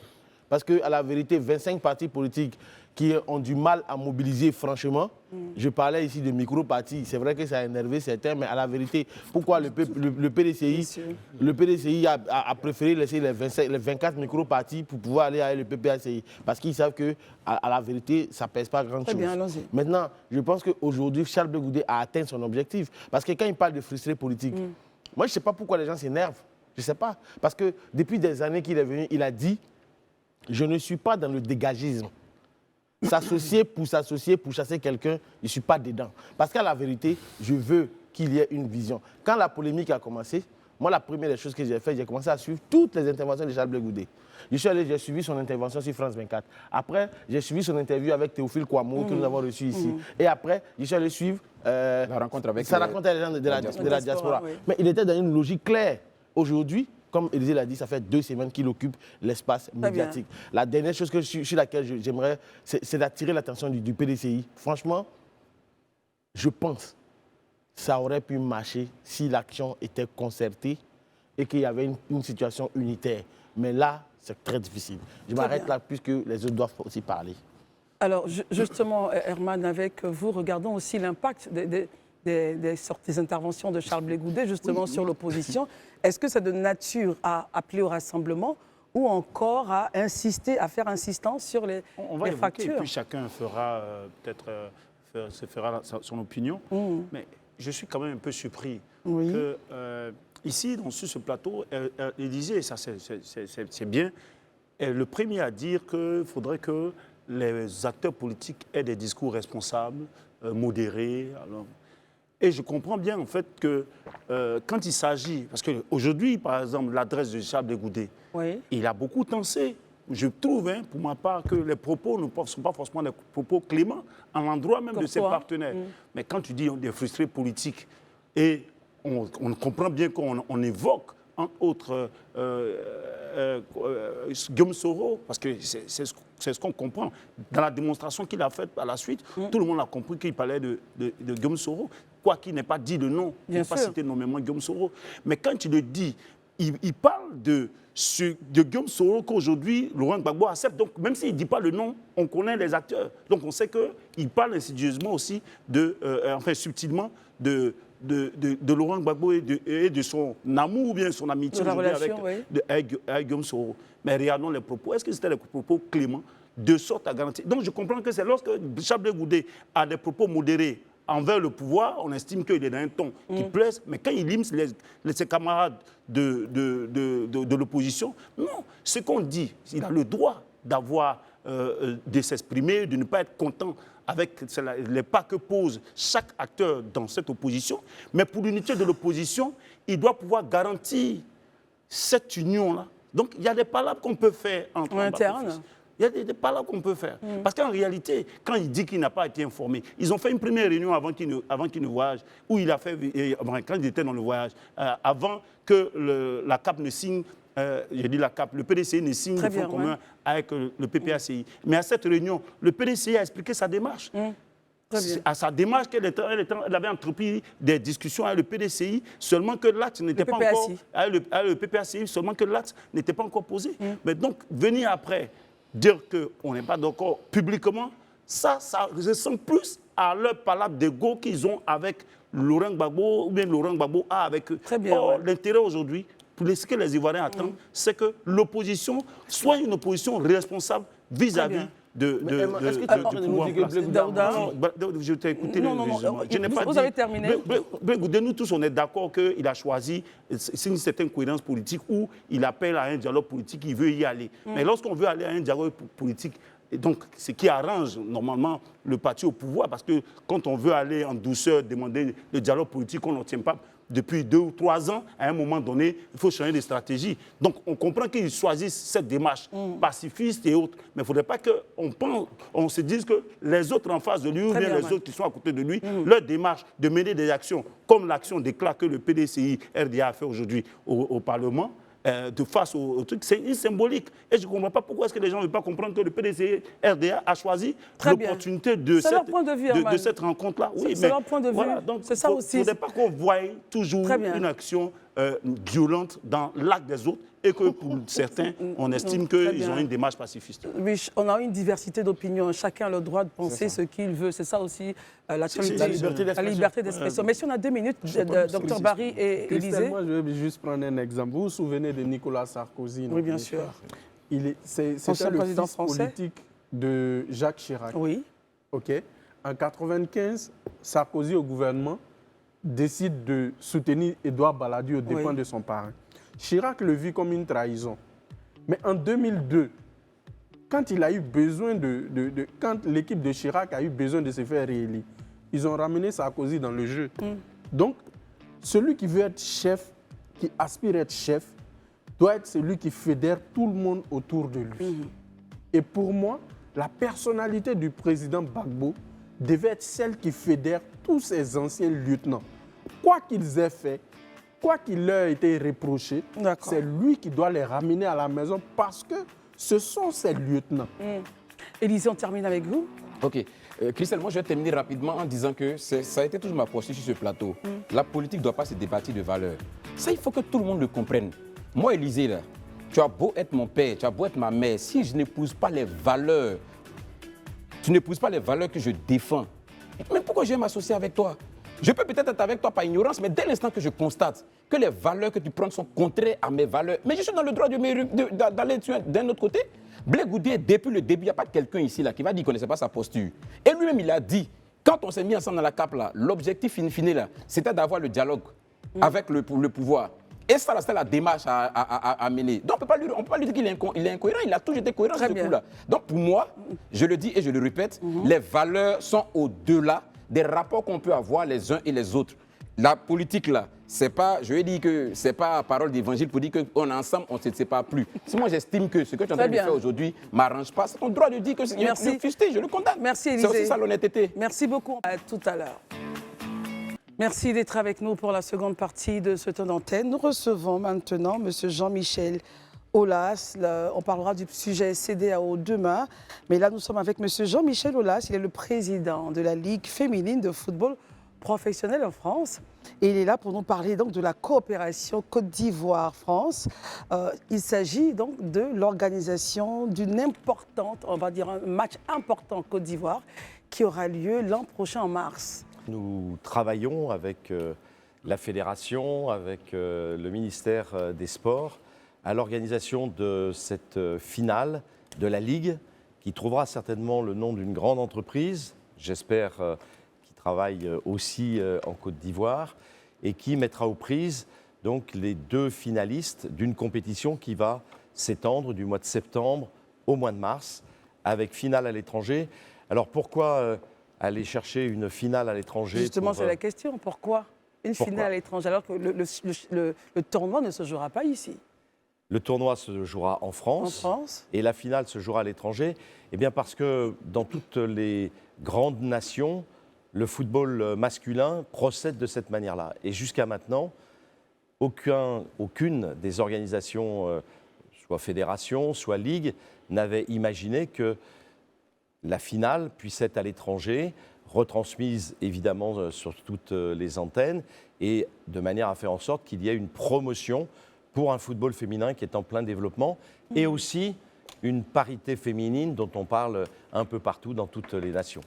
S5: Parce qu'à la vérité, 25 partis politiques qui ont du mal à mobiliser, franchement, je parlais ici de micro-partis, c'est vrai que ça a énervé certains, mais à la vérité, pourquoi le PDCI a préféré laisser les 24 micro-partis pour pouvoir aller avec le PPACI? Parce qu'ils savent qu'à la vérité, ça ne pèse pas grand-chose.
S1: Très bien, allons-y.
S5: Maintenant, je pense qu'aujourd'hui, Charles Blé Goudé a atteint son objectif. Parce que quand il parle de frustrés politiques, moi, je ne sais pas pourquoi les gens s'énervent. Je ne sais pas. Parce que depuis des années qu'il est venu, il a dit « Je ne suis pas dans le dégagisme. S'associer, pour chasser quelqu'un, je ne suis pas dedans. » Parce qu'à la vérité, je veux qu'il y ait une vision. Quand la polémique a commencé, moi, la première des choses que j'ai fait, j'ai commencé à suivre toutes les interventions de Charles Blé Goudé. J'ai suivi son intervention sur France 24. Après, j'ai suivi son interview avec Théophile Kouamouo, que nous avons reçu ici. Et après, je suis allé suivre
S2: la rencontre avec
S5: sa rencontre avec les gens de la diaspora.
S1: Oui.
S5: Mais il était dans une logique claire. Aujourd'hui, comme Élisée l'a dit, ça fait 2 semaines qu'il occupe l'espace médiatique. La dernière chose sur laquelle j'aimerais, c'est d'attirer l'attention du PDCI. Franchement, je pense que ça aurait pu marcher si l'action était concertée et qu'il y avait une situation unitaire. Mais là, c'est très difficile. Je m'arrête là puisque les autres doivent aussi parler.
S1: Alors, justement, Herman, avec vous, regardons aussi l'impact des interventions de Charles Blé Goudé, justement, sur l'opposition. Est-ce que c'est de nature à appeler au rassemblement ou encore à insister, à faire insistance sur les fractures?
S3: Et puis chacun fera se fera son opinion. Mais je suis quand même un peu surpris que ici, sur ce plateau, Élisée, et ça c'est bien, est le premier à dire qu'il faudrait que les acteurs politiques aient des discours responsables, modérés. Alors, et je comprends bien en fait que quand il s'agit, parce qu'aujourd'hui, par exemple, l'adresse de Charles Blé Goudé, il a beaucoup tensé. Je trouve, pour ma part, que les propos ne sont pas forcément des propos cléments à l'endroit même de ses partenaires. Mais quand tu dis des frustrés politiques, et on comprend bien qu'on évoque, entre autres, Guillaume Soro, parce que c'est ce qu'on comprend. Dans la démonstration qu'il a faite par la suite, tout le monde a compris qu'il parlait de Guillaume Soro, quoi qu'il n'ait pas dit le nom, il n'a pas cité nommément Guillaume Soro. Mais quand tu le dis, il parle de Guillaume Soro qu'aujourd'hui, Laurent Gbagbo accepte. Donc, même s'il ne dit pas le nom, on connaît les acteurs. Donc, on sait qu'il parle insidieusement aussi, enfin subtilement, de Laurent Gbagbo et de son amour ou bien son amitié avec Guillaume Soro. Mais regardons les propos. Est-ce que c'était des propos cléments de sorte à garantir? Donc, je comprends que c'est lorsque Charles Blé Goudé a des propos modérés envers le pouvoir, on estime qu'il est dans un ton qui plaise, mais quand il lime ses camarades de l'opposition, non. Ce qu'on dit, il a le droit de s'exprimer, de ne pas être content avec les pas que pose chaque acteur dans cette opposition, mais pour l'unité de l'opposition, il doit pouvoir garantir cette union-là. Donc, il y a des palabres qu'on peut faire entre interne. Il y a des palabres qu'on peut faire. Parce qu'en réalité, quand il dit qu'il n'a pas été informé, ils ont fait une première réunion avant qu'il ne voyage, où il a fait, quand il était dans le voyage, avant que la CAP ne signe, j'ai dit la CAP, le PDCI ne signe le fonds commun avec le PPACI. Mais à cette réunion, le PDCI a expliqué sa démarche. À sa démarche qu'elle avait entrepris des discussions avec le PDCI, seulement que l'acte n'était pas encore... Avec le PPACI, seulement que l'acte n'était pas encore posé. Mais donc, venir après... dire qu'on n'est pas d'accord publiquement, ça ressemble plus à leur palabre d'ego qu'ils ont avec Laurent Gbagbo, ou bien Laurent Gbagbo a avec eux. Or, l'intérêt aujourd'hui, pour ce que les Ivoiriens attendent, c'est que l'opposition soit une opposition responsable vis-à-vis
S5: est-ce que tu es en train de nous dire que Blé
S1: Daouda,
S3: je t'ai écouté.
S1: Non, je n'ai pas dit. Vous avez terminé.
S3: Nous tous, on est d'accord qu'il a choisi, c'est une certaine cohérence politique où il appelle à un dialogue politique, il veut y aller. Mais lorsqu'on veut aller à un dialogue politique, et donc, ce qui arrange normalement le parti au pouvoir, parce que quand on veut aller en douceur demander le dialogue politique, on n'obtient pas depuis 2 ou 3 ans, à un moment donné, il faut changer de stratégie. Donc, on comprend qu'ils choisissent cette démarche pacifiste et autres. Mais il ne faudrait pas qu'on se dise que les autres en face de lui, ou bien les autres qui sont à côté de lui, leur démarche de mener des actions, comme l'action d'éclat que le PDCI RDA a fait aujourd'hui au Parlement, de face au truc, c'est symbolique. Et je ne comprends pas pourquoi est-ce que les gens ne veulent pas comprendre que le PDC RDA a choisi l'opportunité de cette rencontre-là. Oui,
S1: c'est leur point de vue.
S3: Voilà, donc,
S1: c'est ça aussi.
S3: Il ne faudrait pas qu'on voie toujours une action violente dans l'acte des autres et que pour certains, on estime qu'ils ont une démarche pacifiste.
S1: Oui, on a une diversité d'opinions. Chacun a le droit de penser ce qu'il veut. C'est ça aussi la liberté d'expression. Mais si on a 2 minutes, Dr Barry et Élisée.
S4: Moi, je vais juste prendre un exemple. Vous vous souvenez de Nicolas Sarkozy?
S1: Oui, bien sûr.
S4: C'était le fils politique de Jacques Chirac.
S1: Oui.
S4: OK. En 1995, Sarkozy au gouvernement décide de soutenir Édouard Balladur aux dépens de son parrain. Chirac le vit comme une trahison. Mais en 2002, quand il a eu besoin quand l'équipe de Chirac a eu besoin de se faire réélire, ils ont ramené Sarkozy dans le jeu. Donc, celui qui veut être chef, qui aspire à être chef, doit être celui qui fédère tout le monde autour de lui. Et pour moi, la personnalité du président Gbagbo devait être celle qui fédère tous ses anciens lieutenants. Quoi qu'ils aient fait, quoi qu'il leur ait été reproché, c'est lui qui doit les ramener à la maison parce que ce sont ses lieutenants.
S1: Élisée, on termine avec vous.
S2: OK. Christelle, moi je vais terminer rapidement en disant que ça a été toujours ma posture sur ce plateau. La politique ne doit pas se débattre de valeurs. Ça, il faut que tout le monde le comprenne. Moi, Élisée, là, tu as beau être mon père, tu as beau être ma mère, si je n'épouse pas les valeurs, tu n'épouses pas les valeurs que je défends, mais pourquoi je vais m'associer avec toi? Je peux peut-être être avec toi par ignorance, mais dès l'instant que je constate que les valeurs que tu prends sont contraires à mes valeurs, mais je suis dans le droit d'aller d'un autre côté. Blé Goudé, depuis le début, il n'y a pas quelqu'un ici là, qui va dire qu'il ne connaissait pas sa posture. Et lui-même, il a dit, quand on s'est mis ensemble dans la CAP, l'objectif in-fine, c'était d'avoir le dialogue avec le pouvoir. Et ça, c'est la démarche à mener. Donc, on ne peut pas lui dire qu'il est incohérent. Il a toujours été cohérent sur ce coup-là. Donc, pour moi, je le dis et je le répète, les valeurs sont au-delà des rapports qu'on peut avoir les uns et les autres. La politique, là, c'est pas, je vais dire que c'est pas parole d'évangile pour dire qu'on est ensemble, on ne se sépare plus. Si moi, j'estime que ce que tu es en train de faire aujourd'hui ne m'arrange pas, c'est ton droit de dire que c'est fusté, je le condamne.
S1: Merci, Élisée.
S2: C'est aussi ça l'honnêteté.
S1: Merci beaucoup. À tout à l'heure. Merci d'être avec nous pour la seconde partie de ce temps d'antenne. Nous recevons maintenant M. Jean-Michel Aulas. On parlera du sujet CEDEAO demain. Mais là, nous sommes avec M. Jean-Michel Aulas. Il est le président de la Ligue féminine de football professionnel en France. Et il est là pour nous parler donc de la coopération Côte d'Ivoire-France. Il s'agit donc de l'organisation d'une importante, on va dire un match important Côte d'Ivoire qui aura lieu l'an prochain en mars.
S6: Nous travaillons avec la fédération, avec le ministère des Sports, à l'organisation de cette finale de la Ligue, qui trouvera certainement le nom d'une grande entreprise, j'espère, qui travaille aussi en Côte d'Ivoire, et qui mettra aux prises donc, les 2 finalistes d'une compétition qui va s'étendre du mois de septembre au mois de mars, avec finale à l'étranger. Alors pourquoi aller chercher une finale à l'étranger?
S1: Justement, c'est la question. Pourquoi une finale à l'étranger alors que le tournoi ne se jouera pas ici?
S6: Le tournoi se jouera en France, et la finale se jouera à l'étranger. Eh bien parce que dans toutes les grandes nations, le football masculin procède de cette manière-là. Et jusqu'à maintenant, aucune des organisations, soit fédération, soit ligue, n'avait imaginé que la finale puisse être à l'étranger, retransmise évidemment sur toutes les antennes, et de manière à faire en sorte qu'il y ait une promotion pour un football féminin qui est en plein développement, et aussi une parité féminine dont on parle un peu partout dans toutes les nations.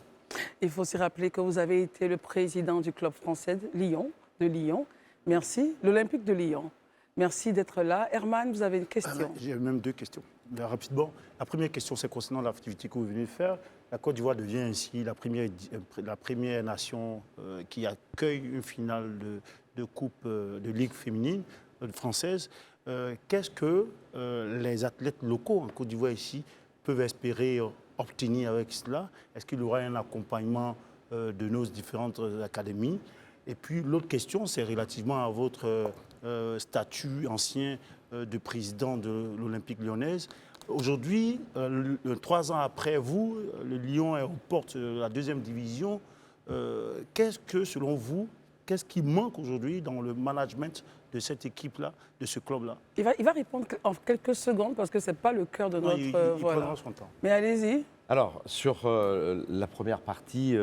S1: Il faut aussi rappeler que vous avez été le président du club français de Lyon. Merci. L'Olympique de Lyon. Merci d'être là. Herman, vous avez une question.
S3: J'ai même deux questions. Rapidement, la première question, c'est concernant l'activité que vous venez de faire. La Côte d'Ivoire devient ainsi la première nation qui accueille une finale de Coupe de Ligue féminine française. Qu'est-ce que les athlètes locaux en Côte d'Ivoire ici peuvent espérer obtenir avec cela? Est-ce qu'il y aura un accompagnement de nos différentes académies? Et puis l'autre question, c'est relativement à votre statut ancien de président de l'Olympique lyonnaise. Aujourd'hui, 3 ans après vous, le Lyon est aux portes de la 2e division. Qu'est-ce que, selon vous, qu'est-ce qui manque aujourd'hui dans le management de cette équipe-là, de ce club-là?
S1: Il va répondre en quelques secondes parce que ce n'est pas le cœur de notre...
S3: il
S1: voilà.
S3: prendra son temps.
S1: Mais allez-y.
S6: Alors, sur la première partie,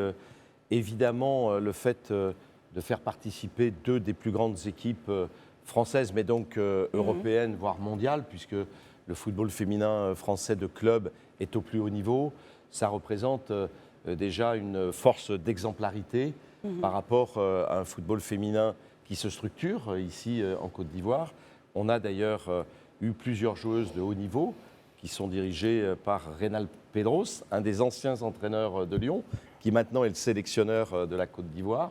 S6: évidemment, le fait de faire participer 2 des plus grandes équipes françaises, mais donc européennes, voire mondiales, puisque le football féminin français de club est au plus haut niveau, ça représente déjà une force d'exemplarité par rapport à un football féminin qui se structure ici en Côte d'Ivoire. On a d'ailleurs eu plusieurs joueuses de haut niveau qui sont dirigées par Reynald Pedros, un des anciens entraîneurs de Lyon, qui maintenant est le sélectionneur de la Côte d'Ivoire,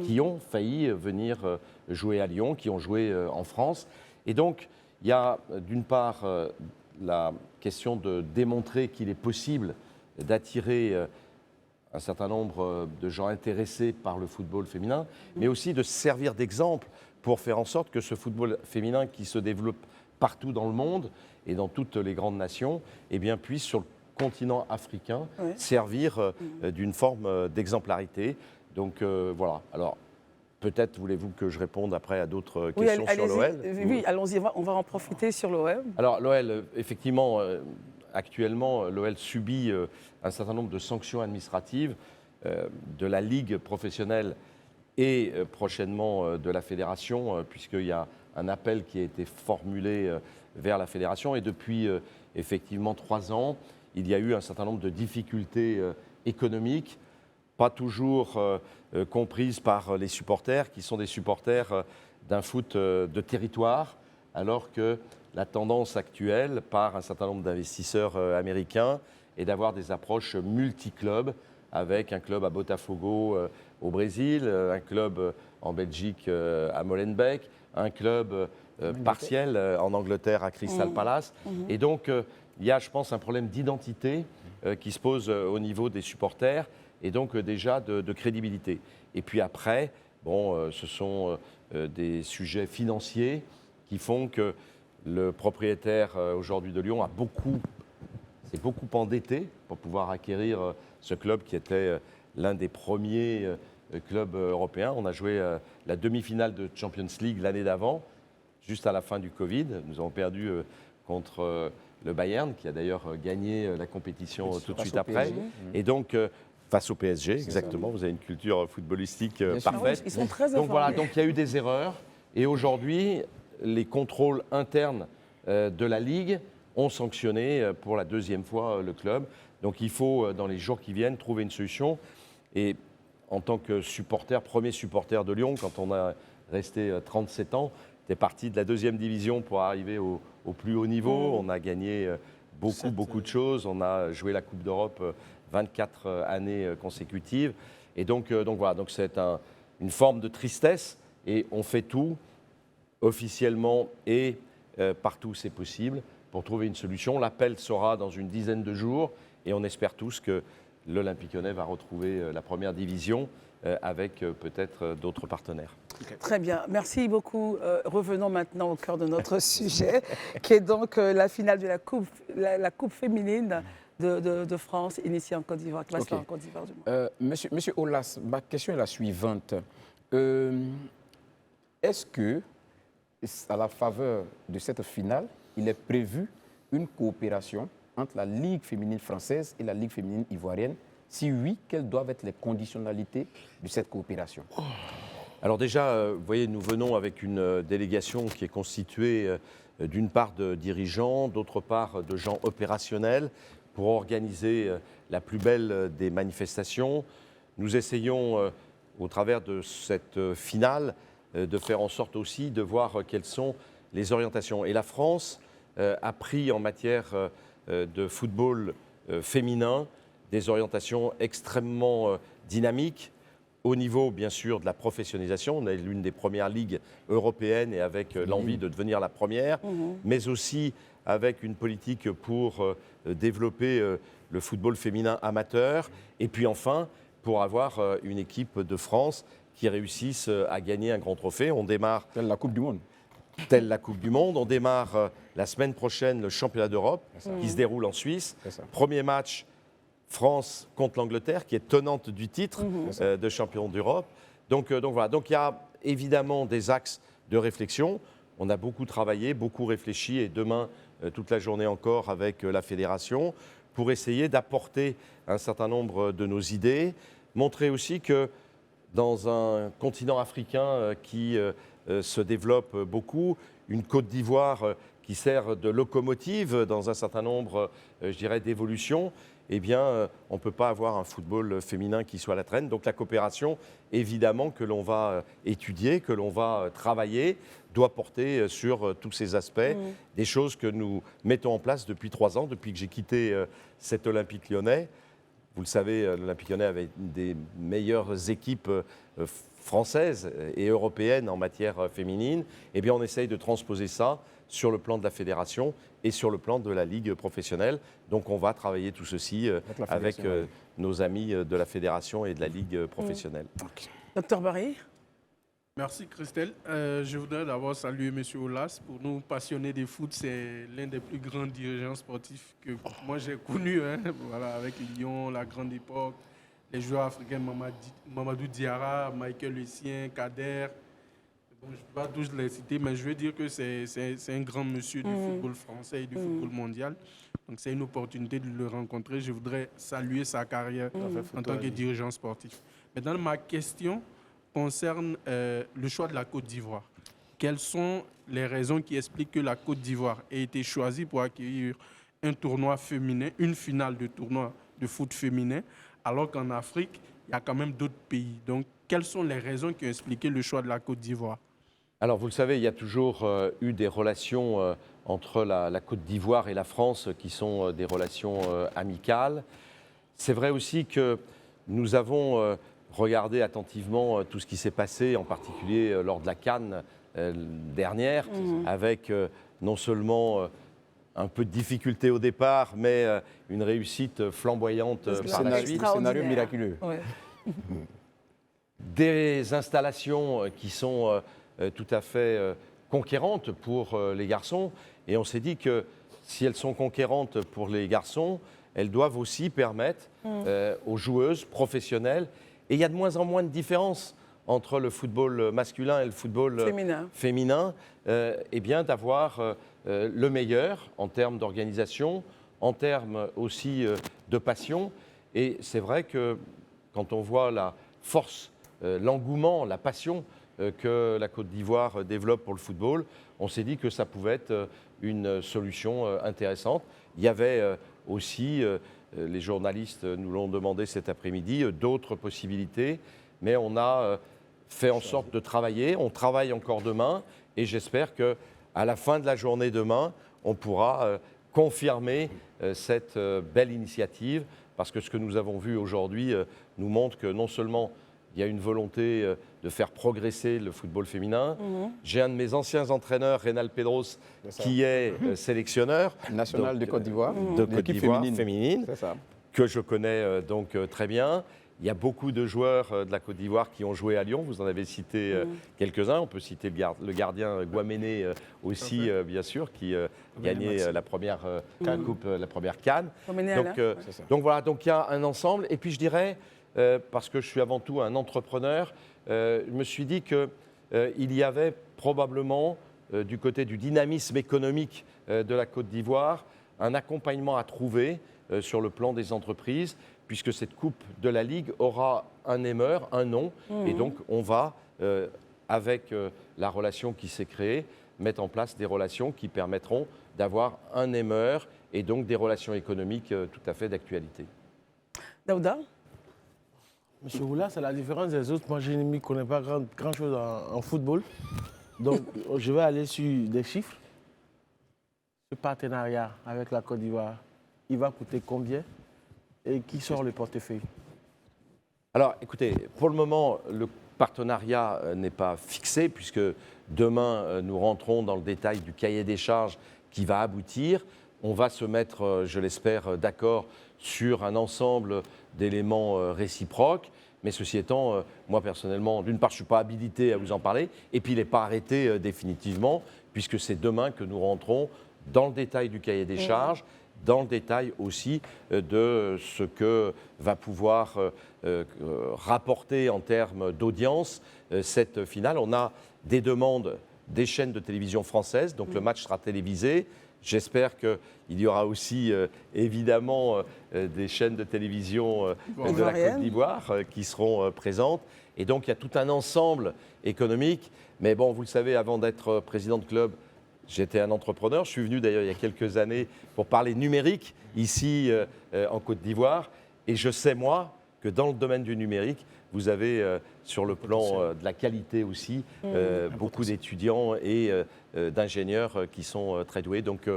S6: qui ont failli venir jouer à Lyon, qui ont joué en France. Et donc, il y a d'une part la question de démontrer qu'il est possible d'attirer un certain nombre de gens intéressés par le football féminin, mais aussi de servir d'exemple pour faire en sorte que ce football féminin qui se développe partout dans le monde et dans toutes les grandes nations, eh bien, puisse sur le continent africain servir d'une forme d'exemplarité. Donc voilà. Alors peut-être voulez-vous que je réponde après à d'autres questions sur l'OL?
S1: Oui, allons-y, on va en profiter sur l'OL.
S6: Alors l'OL, effectivement, actuellement, l'OL subit un certain nombre de sanctions administratives de la Ligue professionnelle et prochainement de la Fédération, puisqu'il y a un appel qui a été formulé vers la Fédération. Et depuis effectivement 3 ans, il y a eu un certain nombre de difficultés économiques, pas toujours comprises par les supporters, qui sont des supporters d'un foot de territoire, alors que la tendance actuelle, par un certain nombre d'investisseurs américains, est d'avoir des approches multi-clubs, avec un club à Botafogo au Brésil, un club en Belgique à Molenbeek, un club partiel en Angleterre à Crystal Palace. Et donc, il y a, je pense, un problème d'identité qui se pose au niveau des supporters et donc déjà de crédibilité. Et puis après, bon, ce sont des sujets financiers qui font que le propriétaire aujourd'hui de Lyon s'est beaucoup endetté pour pouvoir acquérir ce club qui était l'un des premiers clubs européens. On a joué la demi-finale de Champions League l'année d'avant, juste à la fin du Covid. Nous avons perdu contre le Bayern, qui a d'ailleurs gagné la compétition tout de suite après. Et donc, face au PSG, exactement. Vous avez une culture footballistique parfaite.
S1: Ils sont très
S6: donc voilà, donc il y a eu des erreurs. Et aujourd'hui, les contrôles internes de la Ligue ont sanctionné pour la 2e fois le club. Donc il faut, dans les jours qui viennent, trouver une solution. Et en tant que supporter, premier supporter de Lyon, quand on a resté 37 ans, on est parti de la 2e division pour arriver au plus haut niveau. On a gagné beaucoup de choses. On a joué la Coupe d'Europe 24 années consécutives. Et donc voilà, donc c'est une forme de tristesse. Et on fait tout, officiellement et partout où c'est possible, pour trouver une solution. L'appel sera dans une dizaine de jours. Et on espère tous que l'Olympique Lyonnais va retrouver la 1re division avec peut-être d'autres partenaires.
S1: Très bien, merci beaucoup. Revenons maintenant au cœur de notre sujet, qui est donc la finale de la coupe féminine de France, initiée en Côte d'Ivoire, qui va se faire en Côte d'Ivoire du moins.
S2: Monsieur Aulas, ma question est la suivante. Est-ce que, à la faveur de cette finale, il est prévu une coopération entre la Ligue féminine française et la Ligue féminine ivoirienne? Si oui, quelles doivent être les conditionnalités de cette coopération?
S6: Alors déjà, vous voyez, nous venons avec une délégation qui est constituée d'une part de dirigeants, d'autre part de gens opérationnels pour organiser la plus belle des manifestations. Nous essayons, au travers de cette finale, de faire en sorte aussi de voir quelles sont les orientations. Et la France a pris en matière de football féminin des orientations extrêmement dynamiques au niveau, bien sûr, de la professionnalisation. On est l'une des premières ligues européennes et avec l'envie de devenir la première, mais aussi avec une politique pour développer le football féminin amateur. Et puis enfin, pour avoir une équipe de France qui réussisse à gagner un grand trophée. On démarre...
S2: Telle la Coupe du Monde.
S6: Telle la Coupe du Monde. On démarre la semaine prochaine le championnat d'Europe qui se déroule en Suisse. Premier match, France contre l'Angleterre, qui est tenante du titre de champion d'Europe. Donc voilà. Donc il y a évidemment des axes de réflexion. On a beaucoup travaillé, beaucoup réfléchi et demain, toute la journée encore avec la fédération pour essayer d'apporter un certain nombre de nos idées. Montrer aussi que dans un continent africain qui se développe beaucoup, une Côte d'Ivoire qui sert de locomotive dans un certain nombre, je dirais, d'évolutions, eh bien, on ne peut pas avoir un football féminin qui soit à la traîne. Donc la coopération, évidemment, que l'on va étudier, que l'on va travailler, doit porter sur tous ces aspects, des choses que nous mettons en place depuis 3 ans, depuis que j'ai quitté cet Olympique lyonnais. Vous le savez, l'Olympique lyonnais avait une des meilleures équipes françaises et européennes en matière féminine. Eh bien, on essaye de transposer ça sur le plan de la fédération et sur le plan de la ligue professionnelle. Donc, on va travailler tout ceci avec nos amis de la fédération et de la ligue professionnelle.
S1: Docteur Barry.
S4: Merci Christelle. Je voudrais d'abord saluer M. Aulas. Pour nous, passionnés de foot, c'est l'un des plus grands dirigeants sportifs que moi j'ai connu. Voilà, avec Lyon, la grande époque, les joueurs africains Mamadou Diarra, Michael Essien, Kader. Bon, je ne peux pas tous les citer, mais je veux dire que c'est un grand monsieur du football français et du football mondial. Donc c'est une opportunité de le rencontrer. Je voudrais saluer sa carrière en tant que dirigeant sportif. Maintenant, ma question concerne le choix de la Côte d'Ivoire. Quelles sont les raisons qui expliquent que la Côte d'Ivoire ait été choisie pour accueillir un tournoi féminin, une finale de tournoi de foot féminin, alors qu'en Afrique, il y a quand même d'autres pays. Donc, quelles sont les raisons qui ont expliqué le choix de la Côte d'Ivoire?
S6: Alors, vous le savez, il y a toujours eu des relations entre la Côte d'Ivoire et la France qui sont des relations amicales. C'est vrai aussi que nous avons regardé attentivement tout ce qui s'est passé, en particulier lors de la CAN dernière, avec non seulement un peu de difficulté au départ, mais une réussite flamboyante par la suite.
S2: Scénario miraculeux.
S1: Ouais.
S6: Des installations qui sont tout à fait conquérantes pour les garçons. Et on s'est dit que si elles sont conquérantes pour les garçons, elles doivent aussi permettre aux joueuses professionnelles. Et il y a de moins en moins de différence entre le football masculin et le football féminin eh bien d'avoir le meilleur en termes d'organisation, en termes aussi de passion. Et c'est vrai que quand on voit la force, l'engouement, la passion que la Côte d'Ivoire développe pour le football, on s'est dit que ça pouvait être une solution intéressante. Il y avait aussi, les journalistes nous l'ont demandé cet après-midi, d'autres possibilités, mais on a fait en sorte de travailler. On travaille encore demain et j'espère qu'à la fin de la journée demain, on pourra confirmer cette belle initiative, parce que ce que nous avons vu aujourd'hui nous montre que non seulement il y a une volonté de faire progresser le football féminin. J'ai un de mes anciens entraîneurs, Reynal Pedros, qui est sélectionneur
S2: National de Côte d'Ivoire,
S6: de Côte d'Ivoire féminine,
S2: ça.
S6: Que je connais donc très bien. Il y a beaucoup de joueurs de la Côte d'Ivoire qui ont joué à Lyon. Vous en avez cité quelques-uns. On peut citer le gardien Guaméné aussi, bien sûr, qui gagnait la première coupe, la première CAN. Donc voilà, donc il y a un ensemble. Et puis je dirais, parce que je suis avant tout un entrepreneur, je me suis dit qu'il y avait probablement, du côté du dynamisme économique de la Côte d'Ivoire, un accompagnement à trouver sur le plan des entreprises, puisque cette Coupe de la Ligue aura un émeur, un nom, et donc on va, avec la relation qui s'est créée, mettre en place des relations qui permettront d'avoir un émeur et donc des relations économiques tout à fait d'actualité.
S1: Daouda?
S5: Monsieur Oula, c'est la différence des autres. Moi, je ne m'y connais pas grand-chose en football. Donc, je vais aller sur des chiffres. Ce partenariat avec la Côte d'Ivoire, il va coûter combien et qui sort le portefeuille?
S6: Alors, écoutez, pour le moment, le partenariat n'est pas fixé, puisque demain, nous rentrons dans le détail du cahier des charges qui va aboutir. On va se mettre, je l'espère, d'accord sur un ensemble d'éléments réciproques. Mais ceci étant, moi personnellement, d'une part, je ne suis pas habilité à vous en parler, et puis il n'est pas arrêté définitivement, puisque c'est demain que nous rentrons dans le détail du cahier des charges, dans le détail aussi de ce que va pouvoir rapporter en termes d'audience cette finale. On a des demandes des chaînes de télévision françaises, donc le match sera télévisé. J'espère qu'il y aura aussi évidemment des chaînes de télévision de la Côte d'Ivoire qui seront présentes. Et donc il y a tout un ensemble économique. Mais bon, vous le savez, avant d'être président de club, j'étais un entrepreneur. Je suis venu d'ailleurs il y a quelques années pour parler numérique ici en Côte d'Ivoire. Et je sais, moi, que dans le domaine du numérique, vous avez sur le plan de la qualité aussi beaucoup d'étudiants et d'ingénieurs qui sont très doués. Donc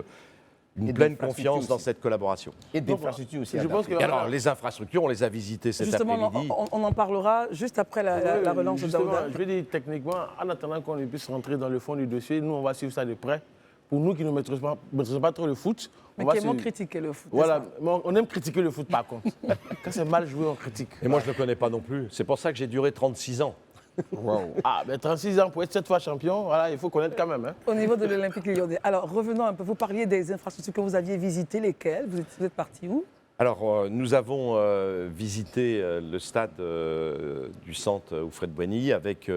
S6: une pleine confiance dans cette collaboration.
S2: Et d'infrastructures aussi.
S5: Je pense que,
S6: alors les infrastructures, on les a visitées cet après-midi.
S1: Justement, on en parlera juste après la relance de Daouda.
S5: Je veux dire, techniquement, en attendant qu'on puisse rentrer dans le fond du dossier, nous, on va suivre ça de près. Pour nous qui ne maîtrisons pas trop le foot,
S1: mais qui aimons critiquer le foot.
S5: Voilà, mais on aime critiquer le foot par contre. Quand c'est mal joué, on critique.
S6: Et moi, je ne le connais pas non plus. C'est pour ça que j'ai duré 36 ans.
S5: Wow. Ah, mais 36 ans pour être 7 fois champion, voilà, il faut connaître quand même. Hein.
S1: Au niveau de l'Olympique Lyonnais. Alors, revenons un peu. Vous parliez des infrastructures que vous aviez visitées. Lesquelles? Vous êtes parti où?
S6: Alors, nous avons visité le stade du centre Oufred-Boigny avec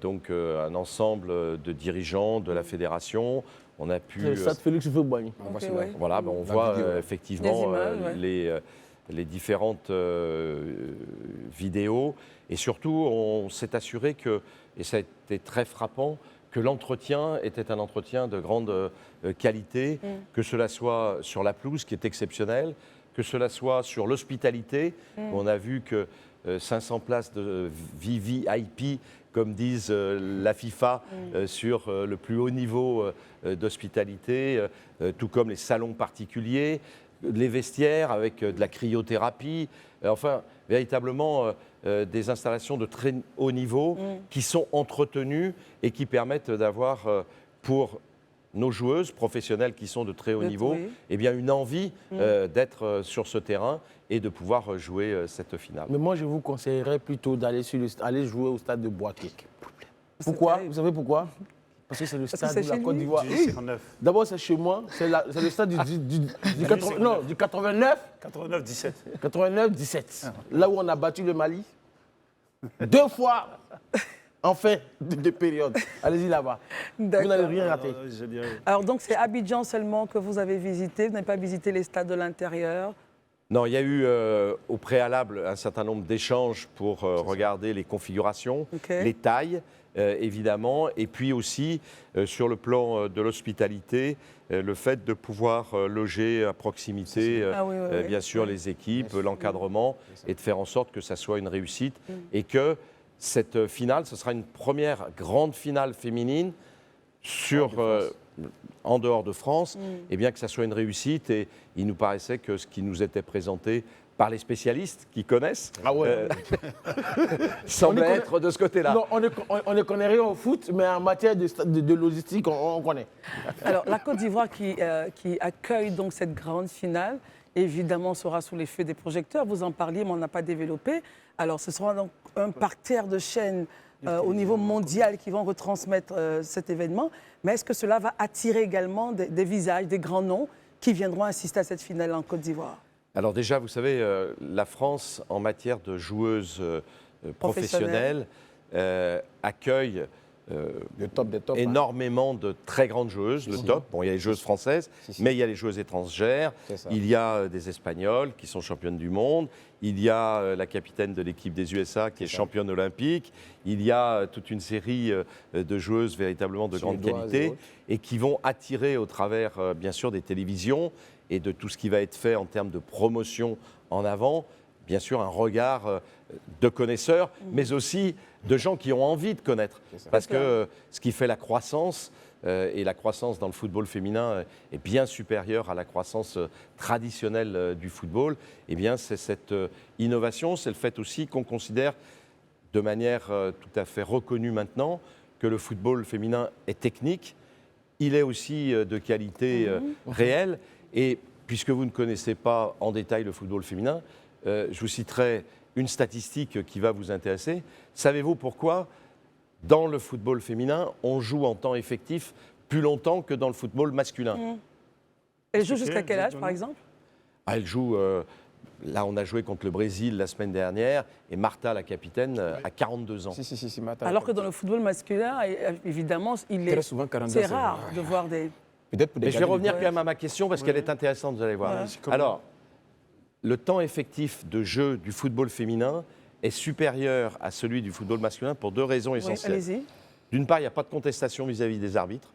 S6: donc un ensemble de dirigeants de la fédération. On a pu.
S5: Le stade Félix Houphouët-Boigny.
S1: Okay,
S6: voilà, on voit effectivement
S1: images,
S6: les différentes vidéos. Et surtout, on s'est assuré que, et ça a été très frappant, que l'entretien était un entretien de grande qualité, que cela soit sur la pelouse, qui est exceptionnelle, que cela soit sur l'hospitalité. On a vu que 500 places de VVIP, comme disent la FIFA, sur le plus haut niveau d'hospitalité, tout comme les salons particuliers, les vestiaires avec de la cryothérapie, enfin, véritablement des installations de très haut niveau qui sont entretenues et qui permettent d'avoir pour nos joueuses professionnelles qui sont de très haut niveau, eh bien une envie d'être sur ce terrain et de pouvoir jouer cette finale.
S5: Mais moi, je vous conseillerais plutôt d'aller jouer au stade de Boaké. Pourquoi? Vous savez pourquoi? Parce que c'est le stade de la Côte d'Ivoire. D'abord, c'est chez moi, c'est le stade du 89.
S3: 89-17.
S5: 89-17. Là où on a battu le Mali. 2 fois en fait de période. Allez-y là-bas. Vous n'allez rien rater.
S1: Alors donc c'est Abidjan seulement que vous avez visité, vous n'avez pas visité les stades de l'intérieur?
S6: Non, il y a eu au préalable un certain nombre d'échanges pour regarder les configurations, les tailles, évidemment, et puis aussi sur le plan de l'hospitalité, le fait de pouvoir loger à proximité, bien sûr, les équipes, l'encadrement, et de faire en sorte que ça soit une réussite et que cette finale, ce sera une première grande finale féminine en dehors de France, et bien que ça soit une réussite. Et il nous paraissait que ce qui nous était présenté par les spécialistes qui connaissent semblait être de ce côté-là.
S5: Non, on ne connaît rien au foot, mais en matière de logistique, on connaît.
S1: Alors, la Côte d'Ivoire qui accueille donc cette grande finale, évidemment, sera sous les feux des projecteurs. Vous en parliez, mais on n'a pas développé. Alors, ce sera donc un parterre de chaînes au niveau mondial qui vont retransmettre cet événement. Mais est-ce que cela va attirer également des visages, des grands noms qui viendront assister à cette finale en Côte d'Ivoire?
S6: Alors déjà, vous savez, la France, en matière de joueuses professionnelles, accueille énormément de très grandes joueuses, le top. Bon, il y a les joueuses françaises, mais il y a les joueuses étrangères. Il y a des Espagnols qui sont championnes du monde. Il y a la capitaine de l'équipe des USA qui est championne olympique. Il y a toute une série de joueuses véritablement de grande qualité et qui vont attirer au travers, bien sûr, des télévisions et de tout ce qui va être fait en termes de promotion en avant, bien sûr un regard de connaisseurs, mais aussi de gens qui ont envie de connaître. Parce que ce qui fait la croissance, et la croissance dans le football féminin est bien supérieure à la croissance traditionnelle du football, eh bien c'est cette innovation, c'est le fait aussi qu'on considère de manière tout à fait reconnue maintenant que le football féminin est technique, il est aussi de qualité réelle. Et puisque vous ne connaissez pas en détail le football féminin, je vous citerai une statistique qui va vous intéresser. Savez-vous pourquoi, dans le football féminin, on joue en temps effectif plus longtemps que dans le football masculin?
S1: Elle joue jusqu'à quel âge, par exemple?
S6: Elle joue... Là, on a joué contre le Brésil la semaine dernière et Martha, la capitaine, a 42 ans.
S2: Si, Martha.
S1: Alors que dans le football masculin, évidemment,
S2: Très souvent, 42
S1: c'est rare de voir des...
S2: Peut-être pour des
S6: Mais je vais
S2: gardiens de
S6: revenir
S2: but.
S6: quand même à ma question parce qu'elle est intéressante, vous allez voir. Alors, le temps effectif de jeu du football féminin est supérieur à celui du football masculin pour deux raisons
S1: Oui,
S6: essentielles.
S1: allez-y.
S6: D'une part, il n'y a pas de contestation vis-à-vis des arbitres.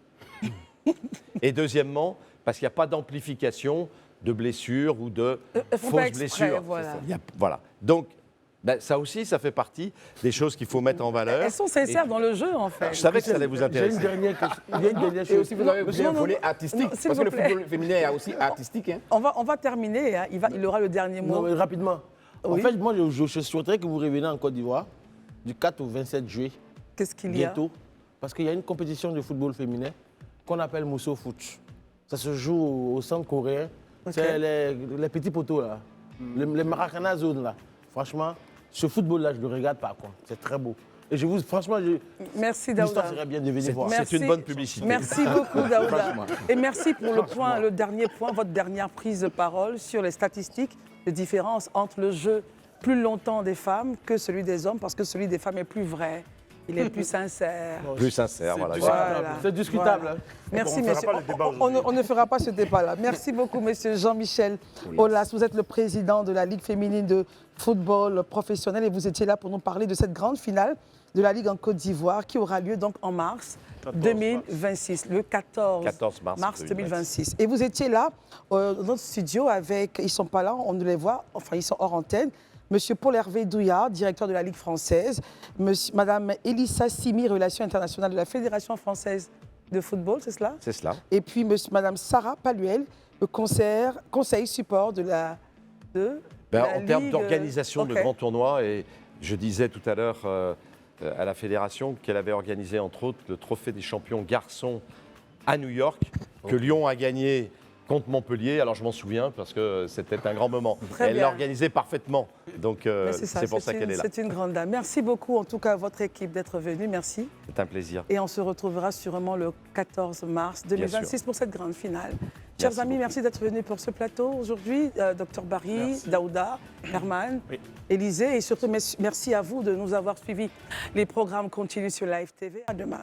S6: Et deuxièmement, parce qu'il n'y a pas d'amplification de blessures ou de
S1: Faut pas
S6: fausses
S1: exprès,
S6: blessures.
S1: voilà.
S6: Voilà. Donc, ben, ça aussi, ça fait partie des choses qu'il faut mettre en valeur.
S1: Elles sont sincères dans le jeu, en fait.
S6: Je savais que ça allait vous
S5: J'ai une
S6: intéresser.
S5: dernière question. Il y a une dernière
S2: Et
S5: chose.
S2: aussi, vous avez bien
S1: non,
S2: un volet
S1: non,
S2: artistique.
S1: non, s'il
S2: Parce que
S1: vous
S2: le
S1: plaît.
S2: football féminin est aussi artistique. Hein.
S1: On va terminer, hein. Il aura le dernier mot.
S5: Non, mais rapidement.
S1: Oui.
S5: En fait, moi, je souhaiterais que vous reveniez en Côte d'Ivoire du 4 au 27 juillet,
S1: Qu'est-ce qu'il y a?
S5: bientôt, parce qu'il y a une compétition de football féminin qu'on appelle Musso Foot. Ça se joue au centre coréen.
S1: Ok.
S5: C'est les petits poteaux, là. Les Maracana Zone, là. Franchement, ce football-là, je le regarde pas, quoi. C'est très beau. Et je vous, franchement,
S1: Merci,
S5: l'histoire
S1: Daouda.
S5: serait bien de venir voir.
S1: Merci.
S6: C'est une bonne publicité.
S1: Merci beaucoup, Daouda.
S2: Franchement.
S1: Et merci pour le dernier point, votre dernière prise de parole sur les statistiques, les différences entre le jeu plus longtemps des femmes que celui des hommes, parce que celui des femmes est plus vrai, il est plus sincère.
S6: Plus sincère, voilà.
S1: Voilà.
S5: C'est discutable.
S1: Voilà.
S5: Hein.
S1: Merci,
S3: on fera
S1: messieurs.
S3: pas le débat
S1: On ne fera pas ce débat-là. Merci beaucoup, monsieur Jean-Michel Aulas. Vous êtes le président de la Ligue féminine de football professionnel et vous étiez là pour nous parler de cette grande finale de la Ligue en Côte d'Ivoire qui aura lieu donc en mars 2026, le 14
S6: mars
S1: 2026. Et vous étiez là dans notre studio avec, ils ne sont pas là, on ne les voit, enfin ils sont hors antenne, Monsieur Paul-Hervé Douillard, directeur de la Ligue française, Madame Elissa Simi, relations internationales de la Fédération française de football, c'est cela?
S6: C'est cela.
S1: Et puis Madame Sarah Paluel, le conseil support de la
S6: En termes
S1: Ligue,
S6: d'organisation de
S1: ok.
S6: grands tournois, et je disais tout à l'heure à la fédération qu'elle avait organisé entre autres le trophée des champions garçons à New York, que Lyon a gagné contre Montpellier. Alors je m'en souviens parce que c'était un grand moment.
S1: Très
S6: Elle
S1: bien.
S6: l'a organisé parfaitement, donc
S1: Mais
S6: c'est pour ça qu'elle est là.
S1: C'est une grande dame. Merci beaucoup en tout cas à votre équipe d'être venue, merci.
S6: C'est un plaisir.
S1: Et on se retrouvera sûrement le 14 mars 2026 pour cette grande finale. Chers
S6: Merci
S1: amis,
S6: beaucoup.
S1: merci d'être venus pour ce plateau aujourd'hui. Dr Barry,
S3: Merci.
S1: Daouda, Herman,
S3: Oui.
S1: Élisée et surtout merci à vous de nous avoir suivis. Les programmes continuent sur Live TV. À demain.